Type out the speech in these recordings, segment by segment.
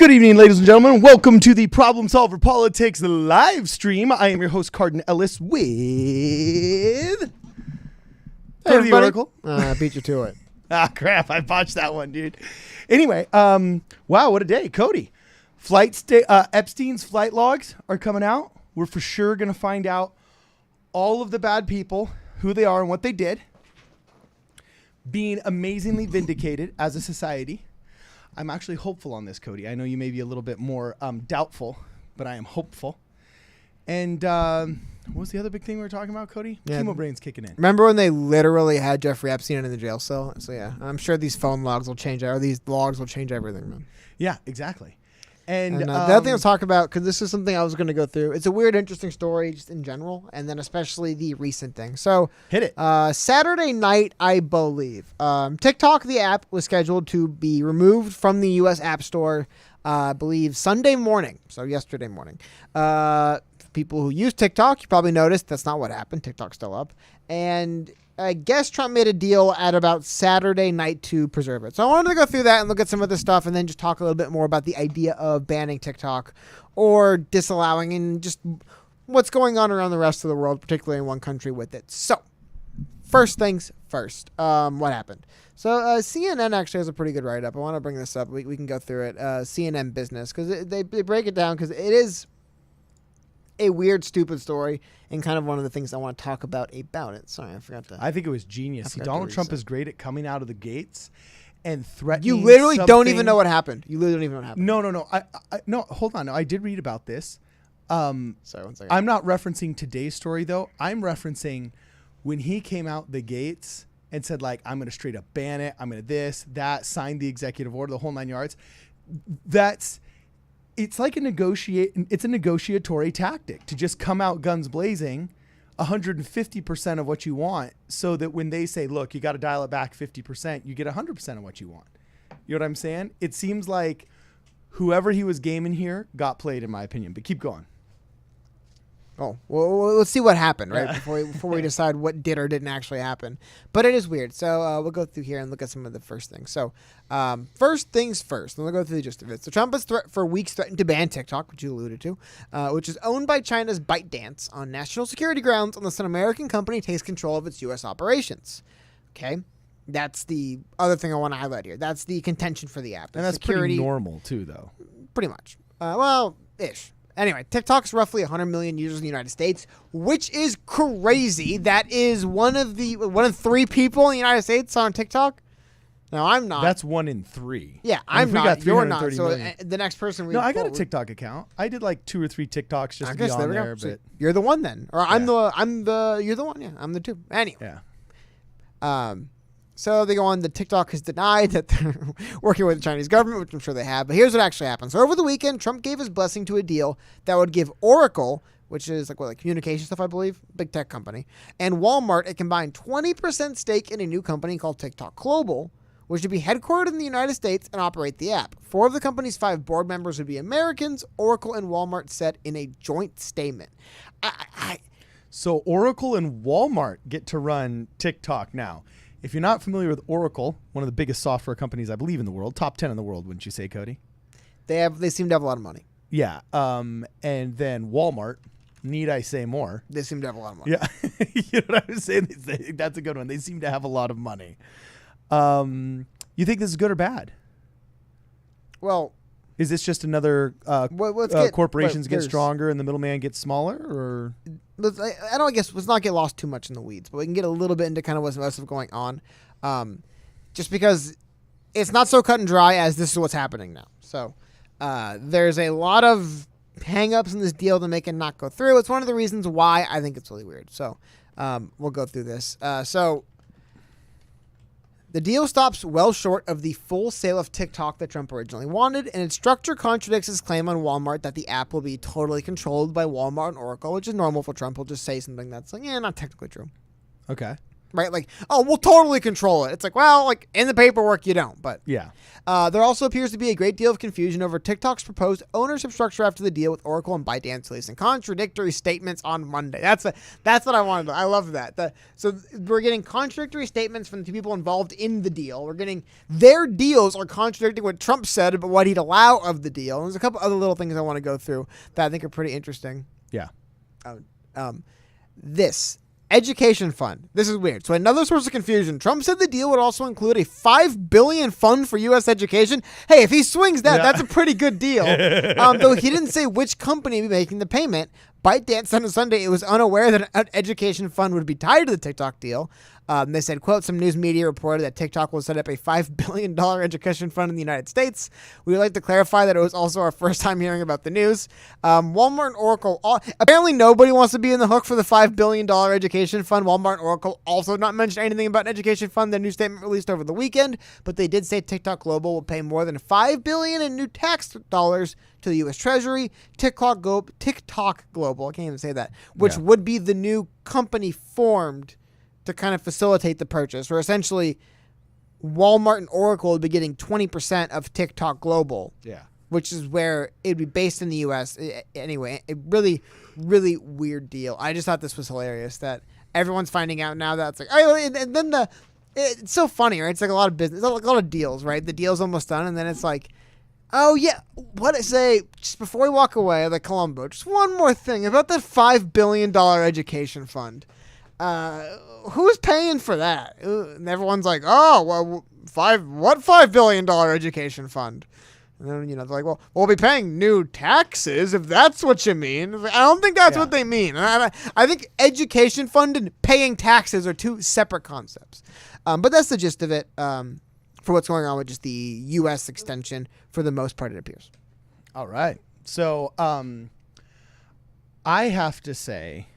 Good evening, ladies and gentlemen. Welcome to the Problem Solver Politics live stream. I am your host, Cardin Ellis, with... Hey, the Oracle. I beat you to it. Ah, crap. I botched that one, dude. Anyway, wow, what a day. Cody, Epstein's flight logs are coming out. We're for sure going to find out all of the bad people, who they are and what they did. Being amazingly vindicated as a society. I'm actually hopeful on this, Cody. I know you may be a little bit more doubtful, but I am hopeful. And what was the other big thing we were talking about, Cody? Yeah. Chemo brain's kicking in. Remember when they literally had Jeffrey Epstein in the jail cell? So yeah, I'm sure these phone logs will change, or these logs will change everything, man. Yeah, exactly. And the other thing I was talking about, because this is something I was going to go through. It's a weird, interesting story just in general, and then especially the recent thing. So hit it. Saturday night, I believe, TikTok, the app, was scheduled to be removed from the U.S. App Store, I believe, Sunday morning. So yesterday morning. People who use TikTok, you probably noticed that's not what happened. TikTok's still up. And I guess Trump made a deal at about Saturday night to preserve it. So I wanted to go through that and look at some of the stuff and then just talk a little bit more about the idea of banning TikTok or disallowing and just what's going on around the rest of the world, particularly in one country with it. So first things first, what happened? So CNN actually has a pretty good write-up. I want to bring this up. We can go through it. CNN Business, because they break it down because it is a weird, stupid story, and kind of one of the things I want to talk about it. Sorry, I forgot to. I think it was genius. See, Donald Trump is great at coming out of the gates and threatening. You literally don't even know what happened. You literally don't even know what happened. No. No, hold on. No, I did read about this. Sorry, 1 second. I'm not referencing today's story, though. I'm referencing when he came out the gates and said, like, I'm going to straight up ban it. I'm going to this, that, signed the executive order, the whole 9 yards. It's like it's a negotiatory tactic to just come out guns blazing 150% of what you want, so that when they say, look, you got to dial it back 50%, you get 100% of what you want. You know what I'm saying? It seems like whoever he was gaming here got played, in my opinion, but keep going. Oh, well, let's see what happened, right? Yeah. Before we decide what did or didn't actually happen. But it is weird. So we'll go through here and look at some of the first things. So first things first. And we'll go through the gist of it. So Trump has for weeks threatened to ban TikTok, which you alluded to, which is owned by China's ByteDance on national security grounds unless an American company takes control of its U.S. operations. Okay? That's the other thing I want to highlight here. That's the contention for the app. And that's security, pretty normal, too, though. Pretty much. Well-ish. Anyway, TikTok's roughly 100 million users in the United States, which is crazy. That is one of 3 people in the United States on TikTok. No, I'm not. That's 1 in 3. Yeah, I'm not. You're not. So million. The next person. No, I got a TikTok account. I did like 2 or 3 TikToks just to be on there. So but you're the one then, or you're the one. Yeah, I'm the 2. Anyway. Yeah. So they go on. The TikTok has denied that they're working with the Chinese government, which I'm sure they have. But here's what actually happened. So over the weekend, Trump gave his blessing to a deal that would give Oracle, which is like communication stuff, I believe, big tech company, and Walmart a combined 20% stake in a new company called TikTok Global, which would be headquartered in the United States and operate the app. 4 of the company's 5 board members would be Americans, Oracle and Walmart said in a joint statement. So Oracle and Walmart get to run TikTok now. If you're not familiar with Oracle, one of the biggest software companies, I believe, in the world, top 10 in the world, wouldn't you say, Cody? They seem to have a lot of money. Yeah. And then Walmart, need I say more? They seem to have a lot of money. Yeah. You know what I was saying? That's a good one. They seem to have a lot of money. You think this is good or bad? Well, is this just another corporations get stronger and the middleman gets smaller? Or I don't guess let's not get lost too much in the weeds, but we can get a little bit into kind of what's going on, just because it's not so cut and dry as this is what's happening now. So there's a lot of hang-ups in this deal to make it not go through. It's one of the reasons why I think it's really weird. So we'll go through this. So the deal stops well short of the full sale of TikTok that Trump originally wanted, and its structure contradicts his claim on Walmart that the app will be totally controlled by Walmart and Oracle, which is normal for Trump. He'll just say something that's like, not technically true. Okay. right? Like, oh, we'll totally control it. It's like, well, like in the paperwork, you don't. But Yeah. there also appears to be a great deal of confusion over TikTok's proposed ownership structure after the deal with Oracle and ByteDance releasing contradictory statements on Monday. That's what I wanted. I love that. So we're getting contradictory statements from the two people involved in the deal. We're getting their deals are contradicting what Trump said about what he'd allow of the deal. And there's a couple other little things I want to go through that I think are pretty interesting. Yeah. This education fund. This is weird. So another source of confusion. Trump said the deal would also include a $5 billion fund for U.S. education. Hey, if he swings that, that's a pretty good deal. Though he didn't say which company would be making the payment. ByteDance said on Sunday it was unaware that an education fund would be tied to the TikTok deal. They said, quote, some news media reported that TikTok will set up a $5 billion education fund in the United States. We would like to clarify that it was also our first time hearing about the news. Walmart and Oracle, apparently nobody wants to be in the hook for the $5 billion education fund. Walmart and Oracle also not mentioned anything about an education fund. Their new statement released over the weekend, but they did say TikTok Global will pay more than $5 billion in new tax dollars to the U.S. Treasury. TikTok Global, I can't even say that, which would be the new company formed to kind of facilitate the purchase, where essentially Walmart and Oracle would be getting 20% of TikTok Global, which is where it'd be based in the U.S. Anyway, a really, really weird deal. I just thought this was hilarious that everyone's finding out now that it's like, oh, and then it's so funny, right? It's like a lot of business, like a lot of deals, right? The deal's almost done, and then it's like, oh, yeah, what I say, just before we walk away, like Columbo, just one more thing about that $5 billion education fund. Who's paying for that? And everyone's like, oh, well, $5 billion education fund? And then, they're like, well, we'll be paying new taxes if that's what you mean. I don't think that's what they mean. I think education fund and paying taxes are two separate concepts. But that's the gist of it for what's going on with just the U.S. extension for the most part, it appears. All right. So I have to say,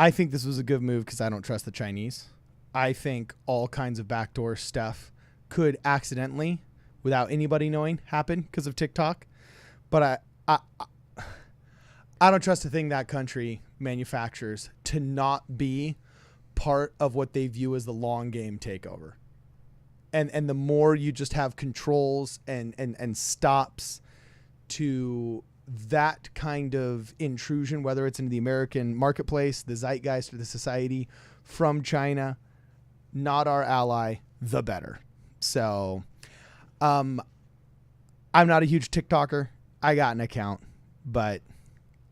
I think this was a good move because I don't trust the Chinese. I think all kinds of backdoor stuff could accidentally, without anybody knowing, happen because of TikTok. But I don't trust a thing that country manufactures to not be part of what they view as the long game takeover. And the more you just have controls and stops to that kind of intrusion, whether it's into the American marketplace, the zeitgeist, or the society from China, not our ally, the better. So I'm not a huge TikToker. I got an account, but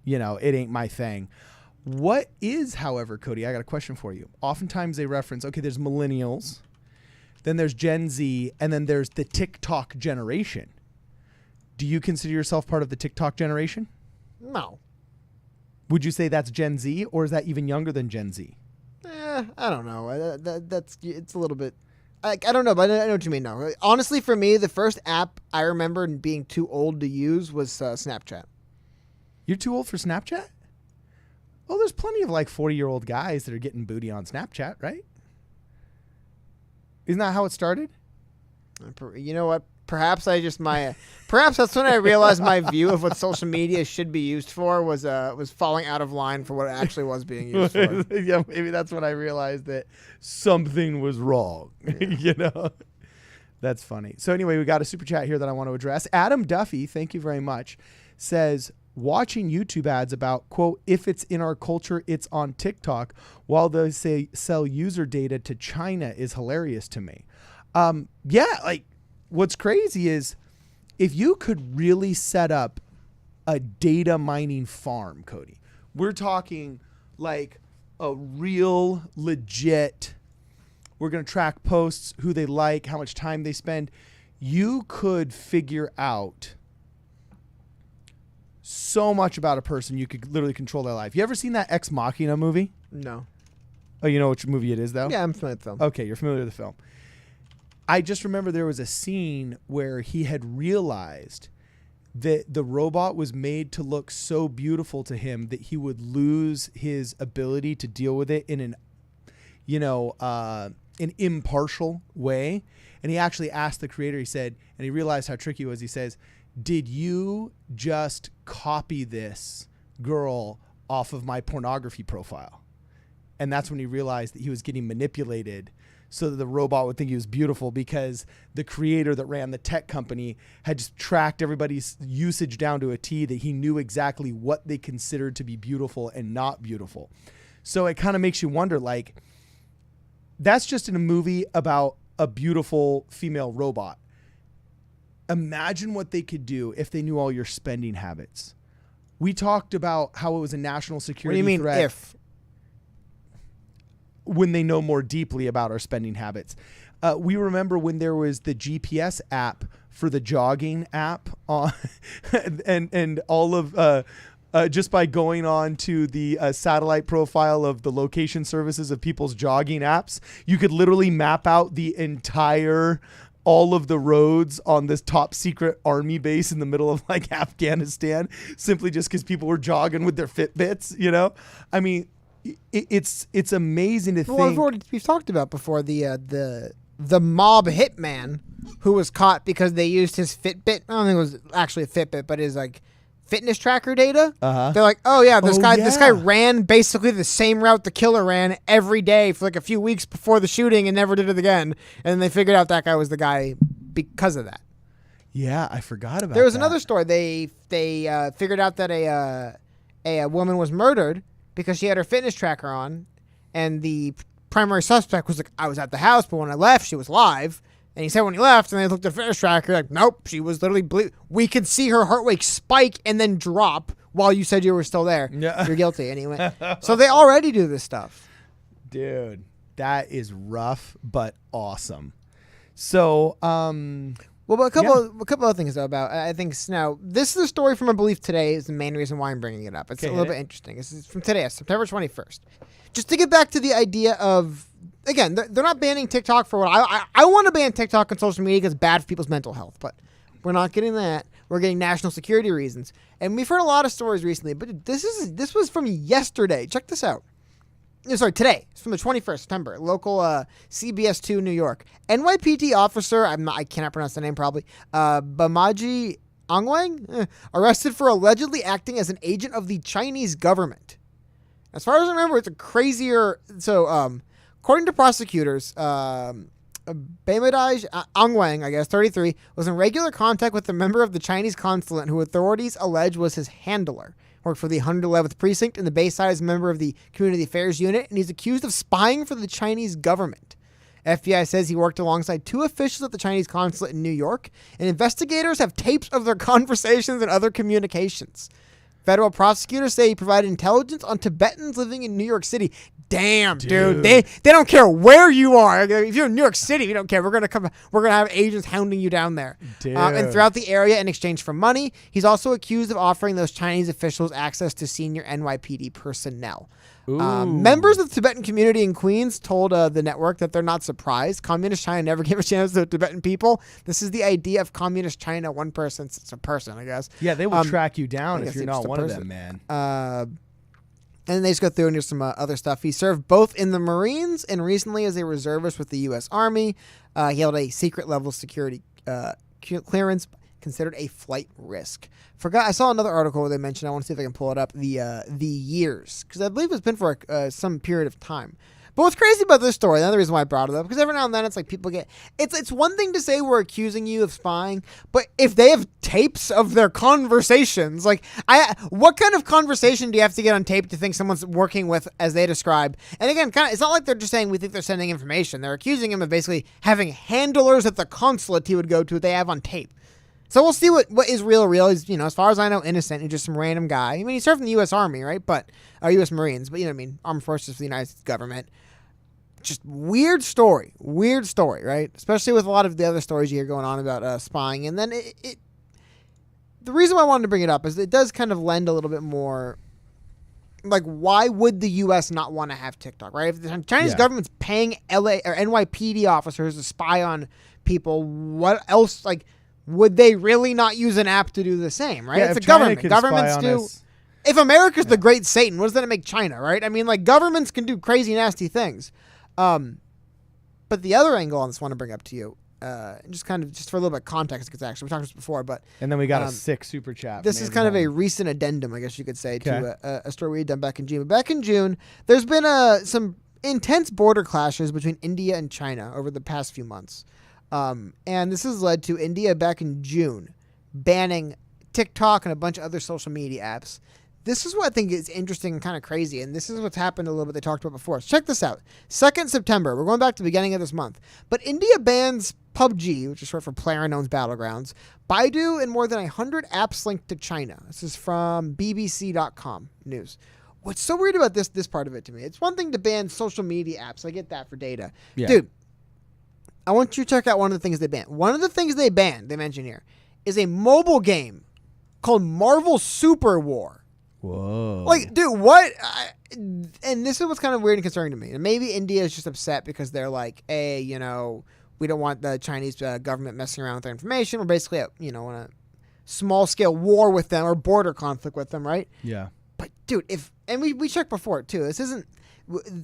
it ain't my thing. What is, however, Cody, I got a question for you. Oftentimes they reference, okay, there's millennials, then there's Gen Z, and then there's the TikTok generation. Do you consider yourself part of the TikTok generation? No. Would you say that's Gen Z, or is that even younger than Gen Z? I don't know. It's a little bit. I don't know, but I know what you mean. No, honestly, for me, the first app I remember being too old to use was Snapchat. You're too old for Snapchat? Oh, there's plenty of 40-year-old guys that are getting booty on Snapchat, right? Isn't that how it started? You know what? Perhaps that's when I realized my view of what social media should be used for was falling out of line for what it actually was being used for. Yeah, maybe that's when I realized that something was wrong. Yeah. That's funny. So anyway, we got a super chat here that I want to address. Adam Duffy, thank you very much, says, watching YouTube ads about, quote, if it's in our culture, it's on TikTok, while they say sell user data to China is hilarious to me. What's crazy is if you could really set up a data mining farm, Cody, we're talking like a real legit, we're going to track posts, who they like, how much time they spend. You could figure out so much about a person. You could literally control their life. You ever seen that Ex Machina movie? No. Oh, you know which movie it is, though? Yeah, I'm familiar with the film. Okay, you're familiar with the film. I just remember there was a scene where he had realized that the robot was made to look so beautiful to him that he would lose his ability to deal with it in an impartial way. And he actually asked the creator, he said, and he realized how tricky it was. He says, did you just copy this girl off of my pornography profile? And that's when he realized that he was getting manipulated so that the robot would think he was beautiful, because the creator that ran the tech company had just tracked everybody's usage down to a T, that he knew exactly what they considered to be beautiful and not beautiful. So it kind of makes you wonder, like, that's just in a movie about a beautiful female robot. Imagine what they could do if they knew all your spending habits. We talked about how it was a national security What do you mean threat. if? When they know more deeply about our spending habits. We remember when there was the GPS app for the jogging app on, and all of, just by going on to the satellite profile of the location services of people's jogging apps, you could literally map out the entire, all of the roads on this top secret army base in the middle of like Afghanistan, simply just because people were jogging with their Fitbits, you know? I mean, it's amazing to think. We've talked about before the mob hitman who was caught because they used his Fitbit. I don't think it was actually a Fitbit, but his like fitness tracker data. They're like, oh yeah, this guy ran basically the same route the killer ran every day for like a few weeks before the shooting and never did it again. And they figured out that guy was the guy because of that. Yeah, I forgot about that. There was another story. They figured out that a woman was murdered because she had her fitness tracker on, and the primary suspect was like, I was at the house, but when I left, she was live. And he said when he left, and they looked at the fitness tracker, like, nope, she was literally we could see her heart rate spike and then drop while you said you were still there. Yeah. You're guilty anyway. So they already do this stuff. Dude, that is rough, but awesome. So, well, but a couple of things though about, I think now this is a story from a belief today is the main reason why I'm bringing it up. It's a little bit interesting. This is from today, September 21st. Just to get back to the idea of, again, they're not banning TikTok for what I want to ban TikTok on social media because it's bad for people's mental health, but we're not getting that. We're getting national security reasons. And we've heard a lot of stories recently, but this was from yesterday. Check this out. Sorry, today. It's from the 21st September. Local CBS 2 New York. NYPD officer, I cannot pronounce the name probably, Bamaji Angwang, arrested for allegedly acting as an agent of the Chinese government. As far as I remember, it's a crazier... So, according to prosecutors, Bamaji Angwang, I guess, 33, was in regular contact with a member of the Chinese consulate who authorities allege was his handler. Worked for the 111th Precinct in the Bayside as a member of the Community Affairs Unit, and he's accused of spying for the Chinese government. FBI says he worked alongside two officials at the Chinese consulate in New York, and investigators have tapes of their conversations and other communications. Federal prosecutors say he provided intelligence on Tibetans living in New York City. Damn, dude. They don't care where you are. If you're in New York City, we don't care. We're gonna have agents hounding you down there. And throughout the area in exchange for money. He's also accused of offering those Chinese officials access to senior NYPD personnel. Members of the Tibetan community in Queens told the network that they're not surprised. Communist China never gave a chance to the Tibetan people. This is the idea of Communist China. One person, it's a person, I guess. Yeah, they will track you down if you're not one of them, man. And they just go through and do some other stuff. He served both in the Marines and recently as a reservist with the U.S. Army. He held a secret level security clearance, considered a flight risk. I saw another article where they mentioned, I want to see if I can pull it up, the years, because I believe it's been for some period of time. But what's crazy about this story, another reason why I brought it up, because every now and then it's like people get... It's one thing to say we're accusing you of spying, but if they have tapes of their conversations, like, what kind of conversation do you have to get on tape to think someone's working with, as they describe? And again, it's not like they're just saying we think they're sending information. They're accusing him of basically having handlers at the consulate he would go to they have on tape. So we'll see what is real. He's, as far as I know, innocent. He's just some random guy. I mean, he served in the U.S. Army, right? U.S. Marines, but Armed Forces of the United States government. Just weird story, right? Especially with a lot of the other stories you hear going on about spying. And then the reason why I wanted to bring it up is it does kind of lend a little bit more, like, why would the U.S. not want to have TikTok, right? If the Chinese government's paying LA or NYPD officers to spy on people, what else, like, would they really not use an app to do the same, right? Yeah, it's a government. Governments do. If America's the great Satan, what does that make China, right? I mean, like, governments can do crazy, nasty things. But the other angle on this I want to bring up to you, just for a little bit of context, because actually we talked about this before, but And then we got a sick super chat. this is kind of a recent addendum, I guess you could say, Okay. to a story we had done back in June. But back in June, there's been some intense border clashes between India and China over the past few months. And this has led to India back in June banning TikTok and a bunch of other social media apps. This is what I think is interesting and kind of crazy, and this is what's happened a little bit they talked about before. So check this out. 2nd September, we're going back to the beginning of this month, but India bans PUBG, which is short for PlayerUnknown's Battlegrounds, Baidu, and more than 100 apps linked to China. This is from BBC.com news. What's so weird about this part of it to me, it's one thing to ban social media apps. I get that for data. Yeah. Dude, I want you to check out one of the things they banned. One of the things they banned, they mention here, is a mobile game called Marvel Super War. Whoa. Like, dude, what? And this is what's kind of weird and concerning to me. And maybe India is just upset because they're like, hey, we don't want the Chinese government messing around with their information. We're basically, in a small-scale war with them or border conflict with them, right? Yeah. But, dude, we checked before, too. This isn't...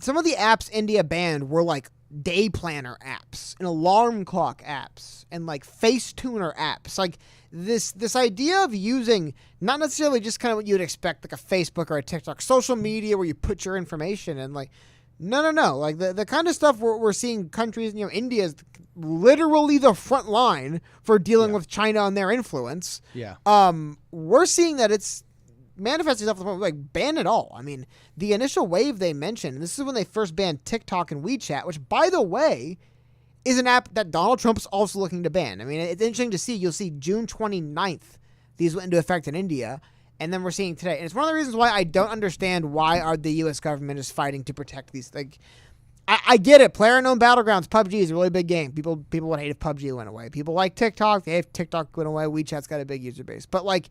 Some of the apps India banned were, like, day planner apps and alarm clock apps and, like, face tuner apps. Like... This idea of using not necessarily just kind of what you'd expect, like a Facebook or a TikTok, social media where you put your information in, like, no. Like the kind of stuff we're seeing countries, India is literally the front line for dealing with China and their influence. Yeah. We're seeing that it's manifesting itself to the point like ban it all. I mean, the initial wave they mentioned, and this is when they first banned TikTok and WeChat, which, by the way, is an app that Donald Trump's also looking to ban. I mean, it's interesting to see. You'll see June 29th, these went into effect in India, and then we're seeing today. And it's one of the reasons why I don't understand why the U.S. government is fighting to protect these. Like, I get it. PlayerUnknown Battlegrounds, PUBG is a really big game. People would hate if PUBG went away. People like TikTok. They hate TikTok went away. WeChat's got a big user base. But, like,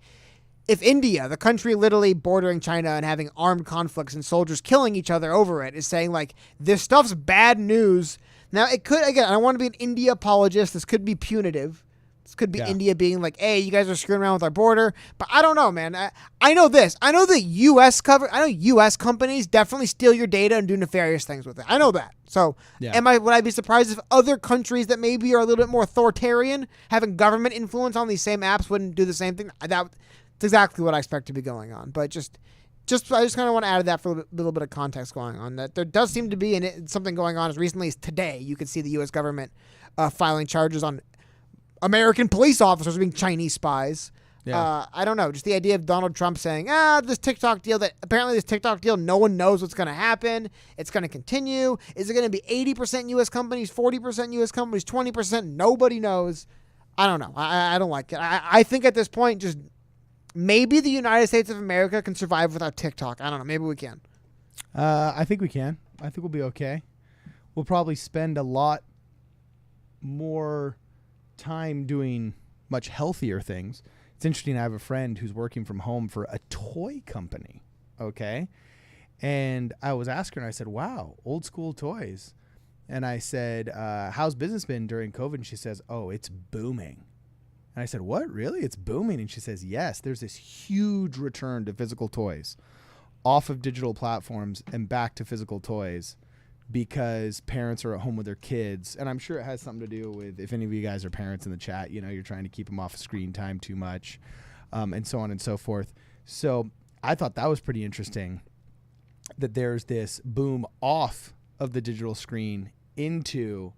if India, the country literally bordering China and having armed conflicts and soldiers killing each other over it, is saying, like, this stuff's bad news. Now, it could, again, I don't want to be an India apologist. This could be punitive. This could be India being like, hey, you guys are screwing around with our border. But I don't know, man. I know this. I know that U.S. companies definitely steal your data and do nefarious things with it. I know that. So would I be surprised if other countries that maybe are a little bit more authoritarian, having government influence on these same apps, wouldn't do the same thing? That's exactly what I expect to be going on. But I just kind of want to add that for a little bit of context going on. That there does seem to be something going on as recently as today. You could see the U.S. government filing charges on American police officers being Chinese spies. Yeah. I don't know. Just the idea of Donald Trump saying, this TikTok deal, no one knows what's going to happen. It's going to continue. Is it going to be 80% U.S. companies, 40% U.S. companies, 20%? Nobody knows. I don't know. I don't like it. I think at this point, just... maybe the United States of America can survive without TikTok. I don't know. Maybe we can. I think we can. I think we'll be okay. We'll probably spend a lot more time doing much healthier things. It's interesting. I have a friend who's working from home for a toy company. Okay. And I was asking her, I said, wow, old school toys. And I said, how's business been during COVID? And she says, oh, it's booming. And I said, what? Really? It's booming? And she says, yes, there's this huge return to physical toys off of digital platforms and back to physical toys because parents are at home with their kids. And I'm sure it has something to do with, if any of you guys are parents in the chat, you're trying to keep them off of screen time too much, and so on and so forth. So I thought that was pretty interesting that there's this boom off of the digital screen into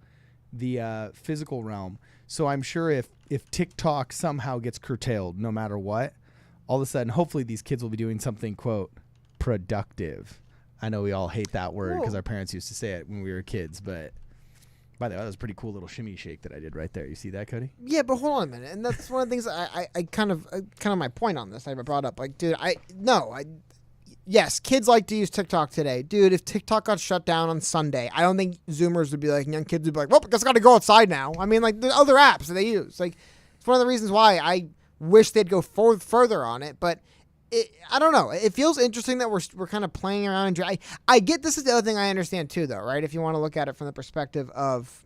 the physical realm. So I'm sure if TikTok somehow gets curtailed, no matter what, all of a sudden, hopefully these kids will be doing something, quote, productive. I know we all hate that word because our parents used to say it when we were kids, but by the way, that was a pretty cool little shimmy shake that I did right there. You see that, Cody? Yeah, but hold on a minute. And that's one of the things I kind of my point on this I brought up. Like, dude, yes, kids like to use TikTok today. Dude, if TikTok got shut down on Sunday, I don't think Zoomers would be like, young kids would be like, well, I guess I got to go outside now. I mean, like, the other apps that they use. Like, it's one of the reasons why I wish they'd go further on it. But I don't know. It feels interesting that we're kind of playing around. And I get this is the other thing I understand too, though, right? If you want to look at it from the perspective of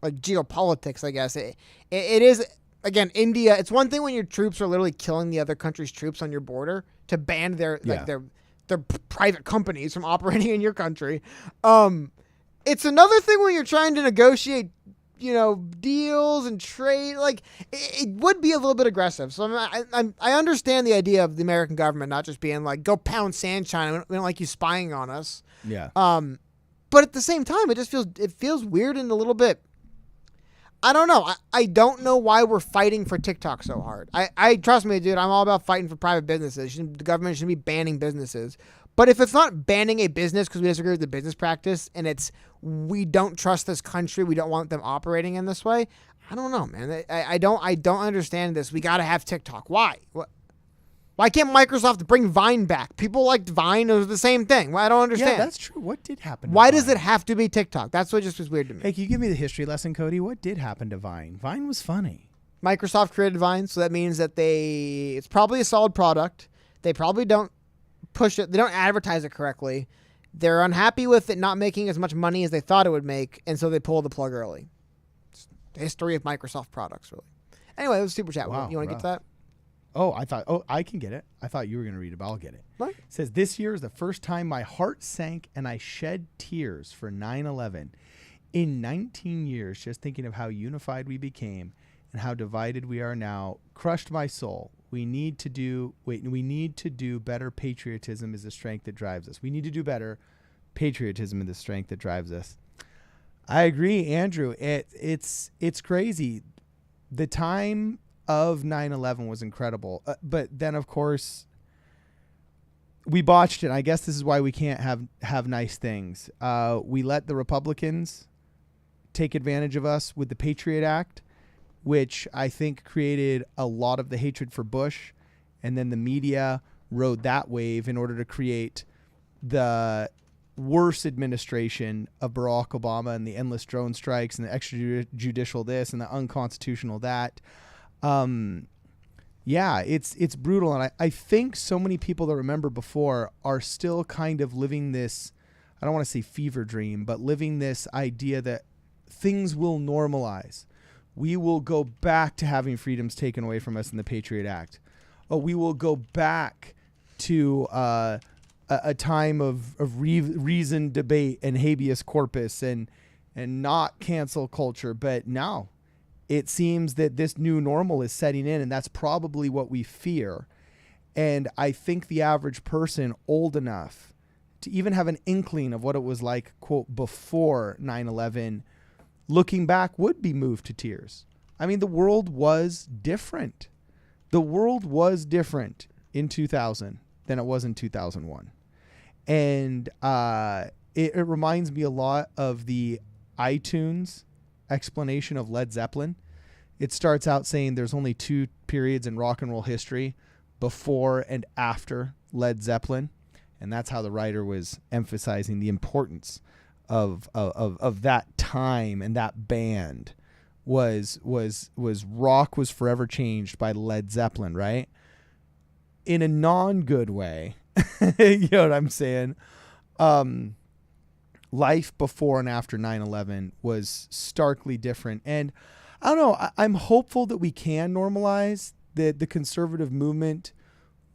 like geopolitics, I guess it is. Again, India. It's one thing when your troops are literally killing the other country's troops on your border to ban their private companies from operating in your country. It's another thing when you're trying to negotiate deals and trade. Like, it would be a little bit aggressive. So I understand the idea of the American government not just being like, go pound sand, China. We don't like you spying on us. Yeah. But at the same time, it feels weird and a little bit. I don't know. I don't know why we're fighting for TikTok so hard. I trust me, dude. I'm all about fighting for private businesses. The government shouldn't be banning businesses. But if it's not banning a business because we disagree with the business practice, and it's we don't trust this country, we don't want them operating in this way, I don't know, man. I don't understand this. We got to have TikTok. Why? Why can't Microsoft bring Vine back? People liked Vine. It was the same thing. Well, I don't understand. Yeah, that's true. What did happen to Why Vine? does it have to be TikTok? That's what just was weird to me. Hey, can you give me the history lesson, Cody? What did happen to Vine? Vine was funny. Microsoft created Vine, so that means that it's probably a solid product. They probably don't push it. They don't advertise it correctly. They're unhappy with it not making as much money as they thought it would make, and so they pulled the plug early. It's the history of Microsoft products, really. Anyway, it was Super Chat. Wow, you want to get to that? I can get it. I thought you were going to read it, but I'll get it. What? It says, this year is the first time my heart sank and I shed tears for 9/11. In 19 years, just thinking of how unified we became and how divided we are now, crushed my soul. We need to do better. Patriotism is the strength that drives us. We need to do better. Patriotism is the strength that drives us. I agree, Andrew. It's crazy. The time of 9/11 was incredible. But then, of course, we botched it. I guess this is why we can't have nice things. We let the Republicans take advantage of us with the Patriot Act, which I think created a lot of the hatred for Bush. And then the media rode that wave in order to create the worst administration of Barack Obama and the endless drone strikes and the extrajudicial this and the unconstitutional that. It's brutal. And I think so many people that remember before are still kind of living this, I don't want to say fever dream, but living this idea that things will normalize. We will go back to having freedoms taken away from us in the Patriot Act. We will go back to a time of reasoned debate and habeas corpus and not cancel culture. But now it seems that this new normal is setting in, and that's probably what we fear. And I think the average person old enough to even have an inkling of what it was like, quote, before 9/11, looking back would be moved to tears. I mean, the world was different. The world was different in 2000 than it was in 2001. And it reminds me a lot of the iTunes explanation of Led Zeppelin. It starts out saying there's only two periods in rock and roll history, before and after Led Zeppelin. And that's how the writer was emphasizing the importance of that time, and that band was rock was forever changed by Led Zeppelin, right? In a non-good way. You know what I'm saying? Life before and after 9/11 was starkly different. And I don't know, I'm hopeful that we can normalize, that the conservative movement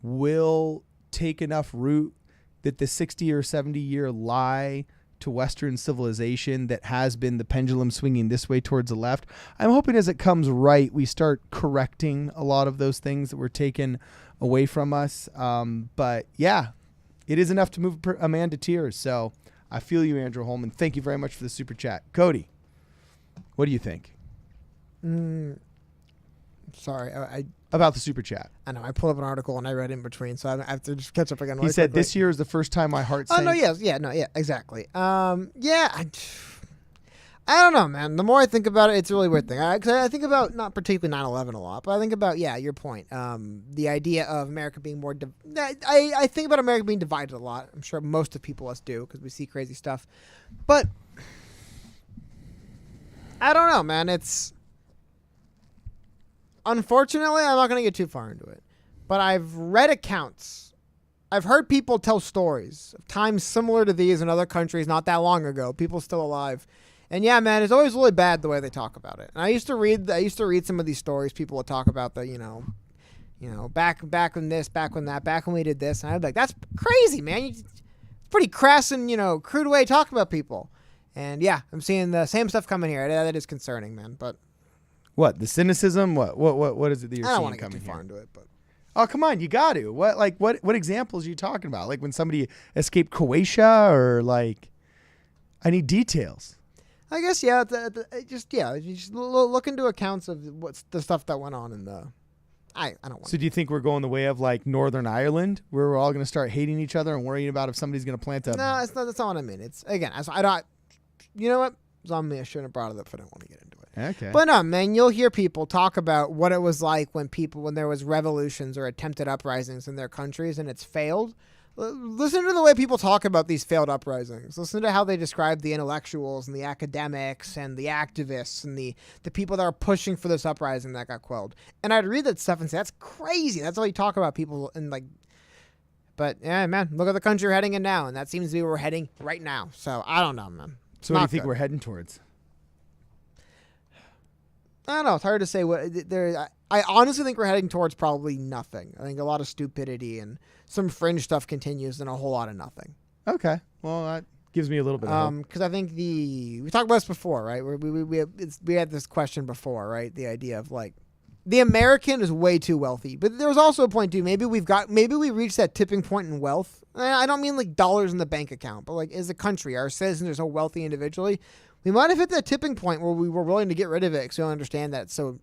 will take enough root that the 60 or 70 year lie to Western civilization that has been the pendulum swinging this way towards the left. I'm hoping as it comes right, we start correcting a lot of those things that were taken away from us. But yeah, it is enough to move a man to tears. So I feel you, Andrew Holman. Thank you very much for the super chat. Cody, what do you think? Sorry, about the super chat. I know I pulled up an article and I read in between, so I have to just catch up again. He said this year is the first time my heart sank. Oh no, exactly. I don't know, man. The more I think about it, it's a really weird thing. Cause I think about not particularly 9/11 a lot, but I think about your point. The idea of America being more. I think about America being divided a lot. I'm sure most of people us do because we see crazy stuff, but I don't know, man. It's. Unfortunately, I'm not going to get too far into it, but I've read accounts. I've heard people tell stories of times similar to these in other countries not that long ago, people still alive. And yeah, man, it's always really bad the way they talk about it. And I used to read some of these stories people would talk about the, back when this, back when that, back when we did this. And I'd be like, that's crazy, man. It's pretty crass and, crude way to talk about people. And yeah, I'm seeing the same stuff coming here. That is concerning, man. But What, the cynicism? What is it that you're I don't seeing want to get coming too here? far into it. But Oh, come on, you got to. What examples are you talking about? Like when somebody escaped Croatia, or like, I need details. I guess you just look into accounts of what's the stuff that went on in the. I don't want. So do you think we're going the way of like Northern Ireland, where we're all going to start hating each other and worrying about if somebody's going to plant a? No, it's not. That's not what I mean. It's again. I don't. You know what? It's on me. I shouldn't have brought it up if I don't want to get into it. Okay. But no, man, you'll hear people talk about what it was like when there was revolutions or attempted uprisings in their countries and it's failed. Listen to the way people talk about these failed uprisings. Listen to how they describe the intellectuals and the academics and the activists and the people that are pushing for this uprising that got quelled. And I'd read that stuff and say, that's crazy. That's how you talk about people and like. But yeah, man, look at the country we're heading in now, and that seems to be where we're heading right now. So I don't know, man. So what do you think we're heading towards? I don't know. It's hard to say what there. I honestly think we're heading towards probably nothing. I think a lot of stupidity and some fringe stuff continues, and a whole lot of nothing. Okay. Well, that gives me a little bit of hope. Because I think we talked about this before, right? We had this question before, right? The idea of like the American is way too wealthy, but there was also a point too. Maybe we reached that tipping point in wealth. I don't mean like dollars in the bank account, but like as a country, our citizens are so wealthy individually. We might have hit that tipping point where we were willing to get rid of it because we don't understand that. So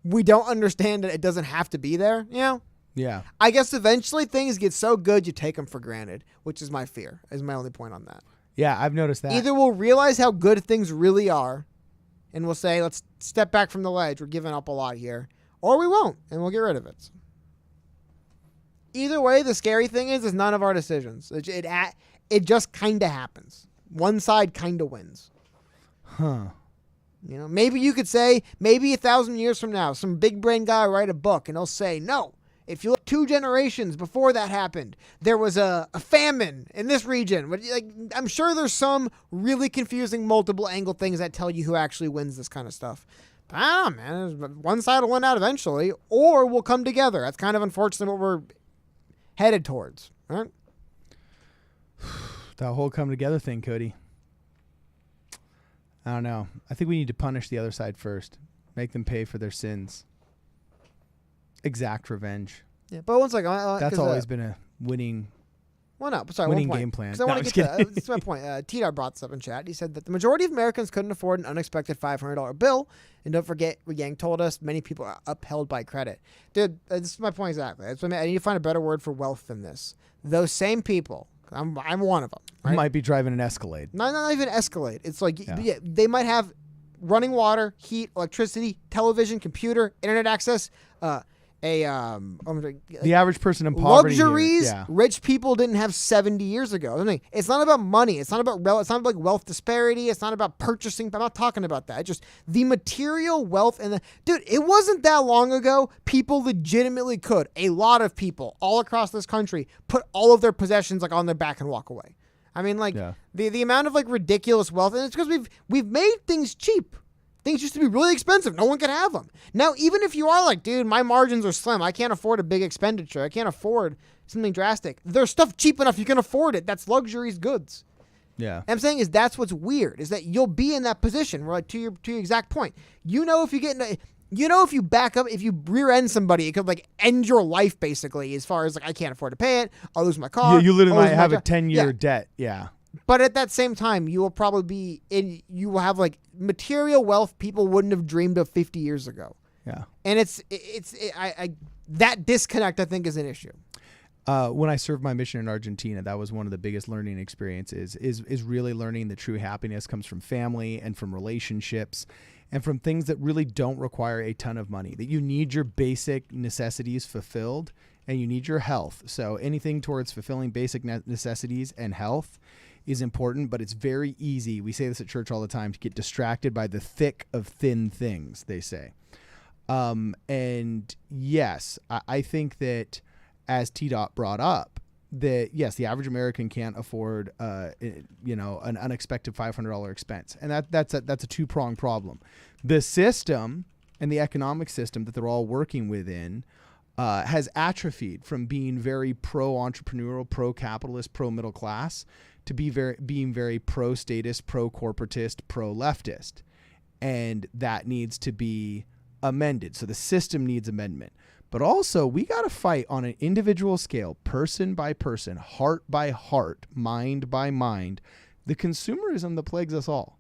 we don't understand that it doesn't have to be there, you know? Yeah. I guess eventually things get so good you take them for granted, which is my fear, is my only point on that. Yeah, I've noticed that. Either we'll realize how good things really are and we'll say, let's step back from the ledge. We're giving up a lot here. Or we won't, and we'll get rid of it. Either way, the scary thing is none of our decisions. It just kind of happens. One side kind of wins. Huh. You know, maybe you could say, maybe 1,000 years from now, some big brain guy will write a book and he'll say, no, if you look 2 generations before that happened, there was a famine in this region. But like, I'm sure there's some really confusing multiple angle things that tell you who actually wins this kind of stuff. But I don't know, man. One side will win out eventually, or we'll come together. That's kind of unfortunately what we're headed towards. Right? That whole come together thing, Cody. I don't know. I think we need to punish the other side first. Make them pay for their sins. Exact revenge. Yeah, but once like that's always been a winning. Well, no, sorry, winning one point. game plan. Because I want to get to that's my point. T-Dot brought this up in chat. He said that the majority of Americans couldn't afford an unexpected $500 bill. And don't forget, Yang told us many people are upheld by credit. Dude, this is my point exactly. That's what I need to find a better word for wealth than this. Those same people, I'm one of them. Right? Might be driving an Escalade. Not even Escalade. It's like they might have running water, heat, electricity, television, computer, internet access, the average person in poverty luxuries here, rich people didn't have 70 years ago. I mean, it's not about money. It's not about it's not like wealth disparity. It's not about purchasing. I'm not talking about that. It's just the material wealth dude. It wasn't that long ago. People legitimately could. A lot of people all across this country put all of their possessions like on their back and walk away. I mean, like the amount of like ridiculous wealth, and it's because we've made things cheap. Things used to be really expensive. No one could have them. Now, even if you are like, dude, my margins are slim. I can't afford a big expenditure. I can't afford something drastic. There's stuff cheap enough you can afford it. That's luxury's goods. Yeah. And I'm saying is that's what's weird is that you'll be in that position where, like, to your exact point. You know, if you back up, if you rear end somebody, it could like end your life basically. As far as like I can't afford to pay it, I'll lose my car. Yeah, you literally might have a 10-year debt. Yeah. But at that same time, you will probably you will have like material wealth people wouldn't have dreamed of 50 years ago. Yeah. And that disconnect, I think, is an issue. When I served my mission in Argentina, that was one of the biggest learning experiences is really learning that true happiness comes from family and from relationships and from things that really don't require a ton of money, that you need your basic necessities fulfilled and you need your health. So anything towards fulfilling basic necessities and health is important, but it's very easy. We say this at church all the time to get distracted by the thick of thin things, they say. And yes, I think that as T-Dot brought up, that yes, the average American can't afford, an unexpected $500 expense. And that's a two-pronged problem. The system and the economic system that they're all working within has atrophied from being very pro-entrepreneurial, pro-capitalist, pro-middle class to being very pro-statist, pro-corporatist, pro-leftist. And that needs to be amended. So the system needs amendment. But also, we got to fight on an individual scale, person by person, heart by heart, mind by mind, the consumerism that plagues us all.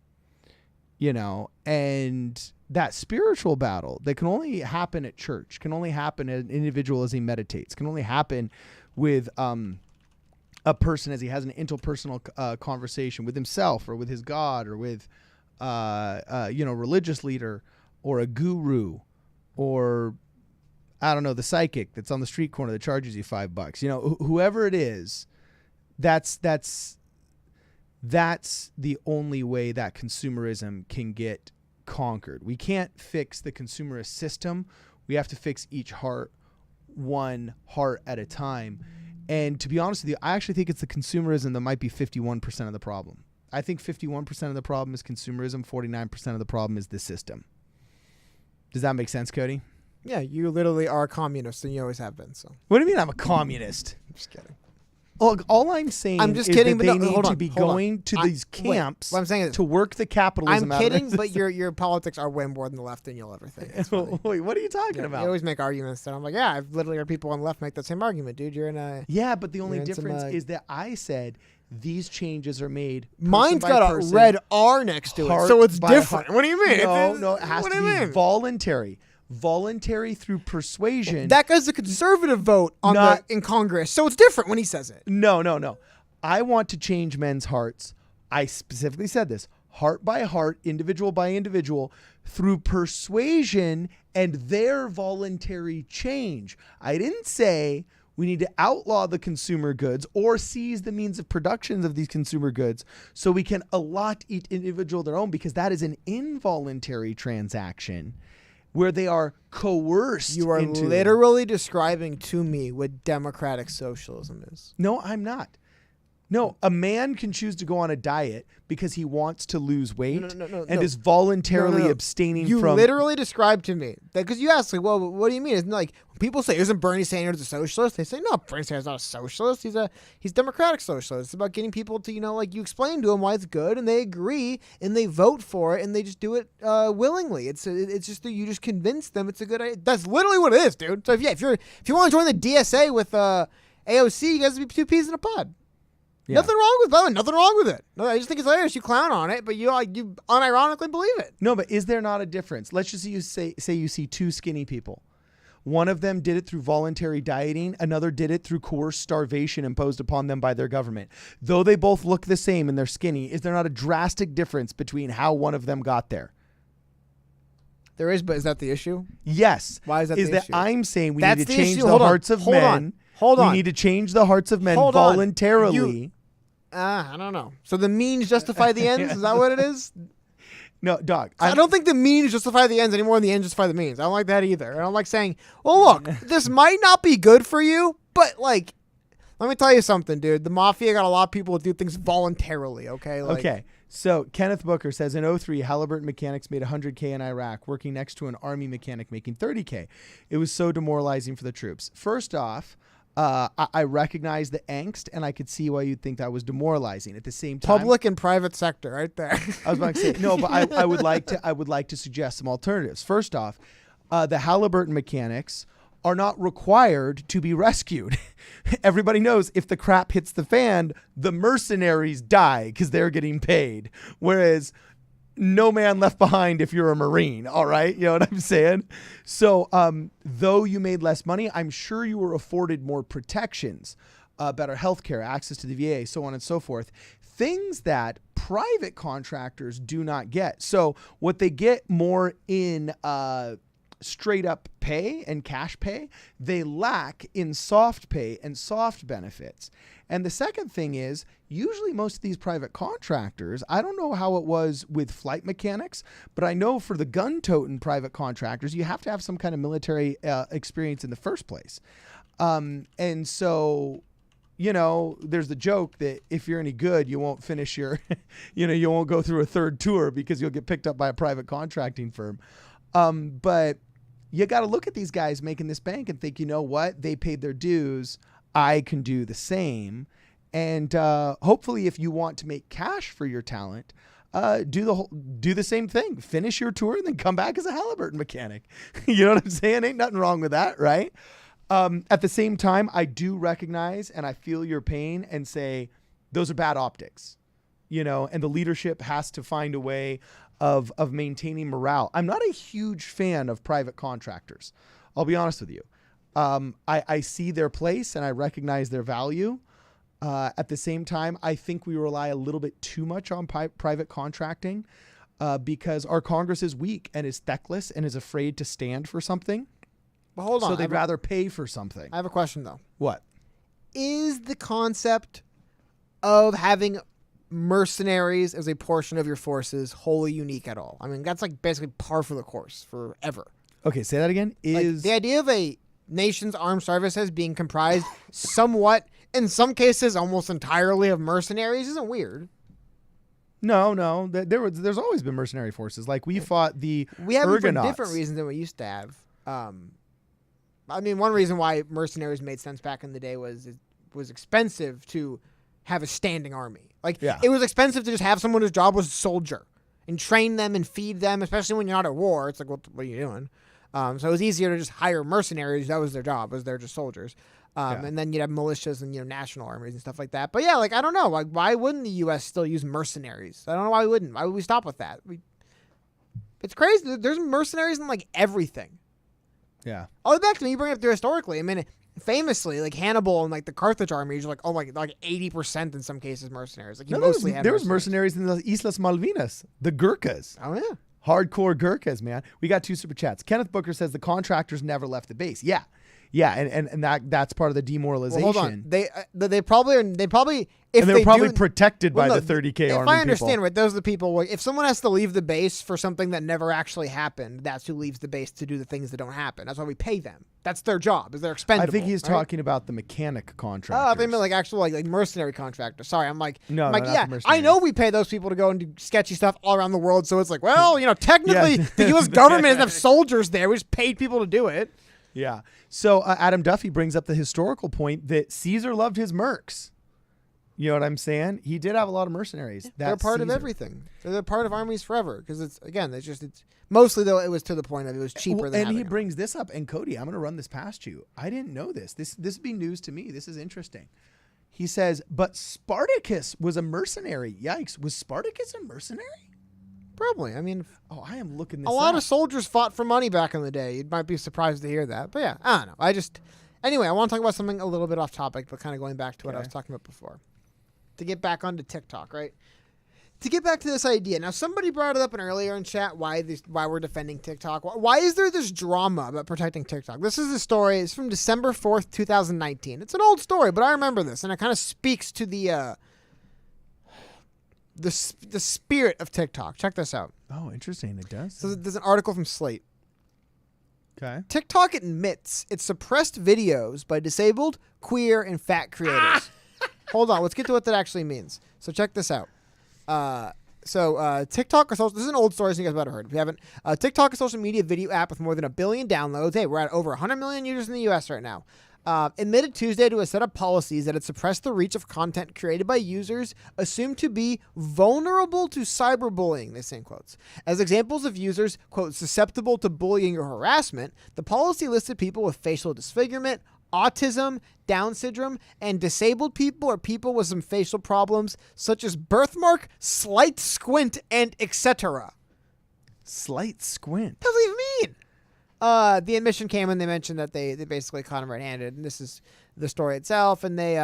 And that spiritual battle that can only happen at church, can only happen as an individual as he meditates, can only happen with a person as he has an interpersonal conversation with himself or with his God or with religious leader or a guru or I don't know, the psychic that's on the street corner that charges you $5. Whoever it is, that's the only way that consumerism can get conquered. We can't fix the consumerist system. We have to fix each heart, one heart at a time. And to be honest with you, I actually think it's the consumerism that might be 51% of the problem. I think 51% of the problem is consumerism. 49% of the problem is the system. Does that make sense, Cody? Yeah, you literally are a communist, and you always have been. So. What do you mean I'm a communist? I'm just kidding. Look, all I'm saying is kidding, that they but need to be going to these camps what I'm saying is, to work the capitalism out of I'm kidding, their but your politics are way more than the left than you'll ever think. Wait, what are you talking about? You always make arguments that I'm like, yeah, I've literally heard people on the left make that same argument, dude. You're in a... Yeah, but the only difference is that I said these changes are made Mine's got a red R next to it, so it's different. What do you mean? No, it has to be voluntary. Voluntary through persuasion. That guy's the conservative vote in Congress, so it's different when he says it. No. I want to change men's hearts. I specifically said this, heart by heart, individual by individual, through persuasion and their voluntary change. I didn't say we need to outlaw the consumer goods or seize the means of production of these consumer goods so we can allot each individual their own, because that is an involuntary transaction where they are coerced. You are literally describing to me what democratic socialism is. No, I'm not. No, a man can choose to go on a diet because he wants to lose weight and is voluntarily abstaining from... You literally described to me, because you asked, like, well, what do you mean? It's like, when people say, isn't Bernie Sanders a socialist? They say, no, Bernie Sanders is not a socialist. He's democratic socialist. It's about getting people to, you explain to them why it's good, and they agree, and they vote for it, and they just do it willingly. It's just that you just convince them it's a good idea. That's literally what it is, dude. So if you want to join the DSA with AOC, you guys would be two peas in a pod. Yeah. Nothing wrong with it. No, I just think it's hilarious. You clown on it, but you unironically believe it. No, but is there not a difference? Let's just say you see two skinny people. One of them did it through voluntary dieting. Another did it through coerced starvation imposed upon them by their government. Though they both look the same and they're skinny, is there not a drastic difference between how one of them got there? There is, but is that the issue? Yes. Why is that the issue? Is that I'm saying we need to change the hearts hearts of men. Hold on. We need to change the hearts of men voluntarily. I don't know. So the means justify the ends? Is that what it is? No, dog. I don't think the means justify the ends any more than the ends justify the means. I don't like that either. I don't like saying, well, look, this might not be good for you, but, like, let me tell you something, dude. The mafia got a lot of people to do things voluntarily, okay? Okay. So Kenneth Booker says, in 2003, Halliburton mechanics made $100K in Iraq, working next to an Army mechanic making $30K. It was so demoralizing for the troops. First off, I recognize the angst, and I could see why you'd think that was demoralizing. At the same time, public and private sector, right there. I was about to say no, but I would like to suggest some alternatives. First off, the Halliburton mechanics are not required to be rescued. Everybody knows if the crap hits the fan, the mercenaries die because they're getting paid. Whereas no man left behind if you're a Marine, all right? You know what I'm saying? So though you made less money, I'm sure you were afforded more protections, better health care, access to the VA, so on and so forth. Things that private contractors do not get. So what they get more in straight up pay and cash pay, they lack in soft pay and soft benefits. And the second thing is, usually most of these private contractors, I don't know how it was with flight mechanics, but I know for the gun-toting private contractors, you have to have some kind of military experience in the first place. And so, there's the joke that if you're any good, you won't finish your, you won't go through a third tour because you'll get picked up by a private contracting firm. But you got to look at these guys making this bank and think, you know what? They paid their dues. I can do the same. And hopefully if you want to make cash for your talent, do the same thing. Finish your tour and then come back as a Halliburton mechanic. You know what I'm saying? Ain't nothing wrong with that, right? At the same time, I do recognize and I feel your pain and say those are bad optics, you know, and the leadership has to find a way of maintaining morale. I'm not a huge fan of private contractors. I'll be honest with you. I see their place and I recognize their value. At the same time, I think we rely a little bit too much on private contracting because our Congress is weak and is feckless and is afraid to stand for something. Well, hold on. So they'd rather pay for something. I have a question, though. What? Is the concept of having mercenaries as a portion of your forces wholly unique at all? I mean, that's like basically par for the course forever. Okay, say that again. Like, the idea of a nation's armed services being comprised somewhat, in some cases, almost entirely of mercenaries isn't weird. No. There's always been mercenary forces. Like we fought the We have them for Argonauts. different reasons than we used to have. I mean, one reason why mercenaries made sense back in the day was it was expensive to have a standing army. Like, It was expensive to just have someone whose job was soldier and train them and feed them, especially when you're not at war. It's like, what are you doing? So it was easier to just hire mercenaries. That was their job, was they're just soldiers. And then you'd have militias and, national armies and stuff like that. But yeah, like, I don't know. Like, why wouldn't the U.S. still use mercenaries? I don't know why we wouldn't. Why would we stop with that? It's crazy. There's mercenaries in, like, everything. Yeah. All the way back to me, you bring it up there historically. I mean, famously, like Hannibal and like the Carthage armies are like, oh my, like 80% in some cases mercenaries. Like there was mercenaries in the Islas Malvinas, the Gurkhas. Oh yeah. Hardcore Gurkhas, man. We got 2 super chats. Kenneth Booker says the contractors never left the base. Yeah. Yeah, and that's part of the demoralization. Well, hold on. They probably if and they're probably protected by the 30K if army I understand people. right, those are the people where if someone has to leave the base for something that never actually happened, that's who leaves the base to do the things that don't happen. That's why we pay them. That's their job. Is they're expendable. I think he's right? talking about the mechanic contractors. Oh, I think like actual like mercenary contractors. Sorry, I'm like no, like not yeah. the I know we pay those people to go and do sketchy stuff all around the world. So it's like, well, technically the U.S. government doesn't have soldiers there. We just paid people to do it. Yeah. So Adam Duffy brings up the historical point that Caesar loved his mercs. You know what I'm saying? He did have a lot of mercenaries. They're part of everything. They're part of armies forever because it's mostly though it was to the point of it was cheaper than. And he brings this up. And Cody, I'm going to run this past you. I didn't know this. This would be news to me. This is interesting. He says, but Spartacus was a mercenary. Yikes! Was Spartacus a mercenary? Probably. I mean, I am looking this up. A lot of soldiers fought for money back in the day. You might be surprised to hear that. But yeah, I don't know. Anyway, I want to talk about something a little bit off topic, but kind of going back to what I was talking about before. To get back onto TikTok, right? To get back to this idea. Now, somebody brought it up earlier in chat why we're defending TikTok. Why is there this drama about protecting TikTok? This is a story. It's from December 4th, 2019. It's an old story, but I remember this, and it kind of speaks to the spirit of TikTok. Check this out. Oh, interesting. It does. So there's an article from Slate. Okay. TikTok admits it suppressed videos by disabled, queer, and fat creators. Hold on. Let's get to what that actually means. So check this out. TikTok is this is an old story, so you guys might have heard. If you haven't, TikTok is a social media video app with more than 1 billion downloads. Hey, we're at over 100 million users in the U.S. right now. Admitted Tuesday to a set of policies that had suppressed the reach of content created by users assumed to be vulnerable to cyberbullying, they say in quotes. As examples of users, quote, susceptible to bullying or harassment, the policy listed people with facial disfigurement, autism, Down syndrome, and disabled people or people with some facial problems such as birthmark, slight squint, and etc. Slight squint? What does it even mean? The admission came and they mentioned that they basically caught him red-handed, and this is the story itself, and they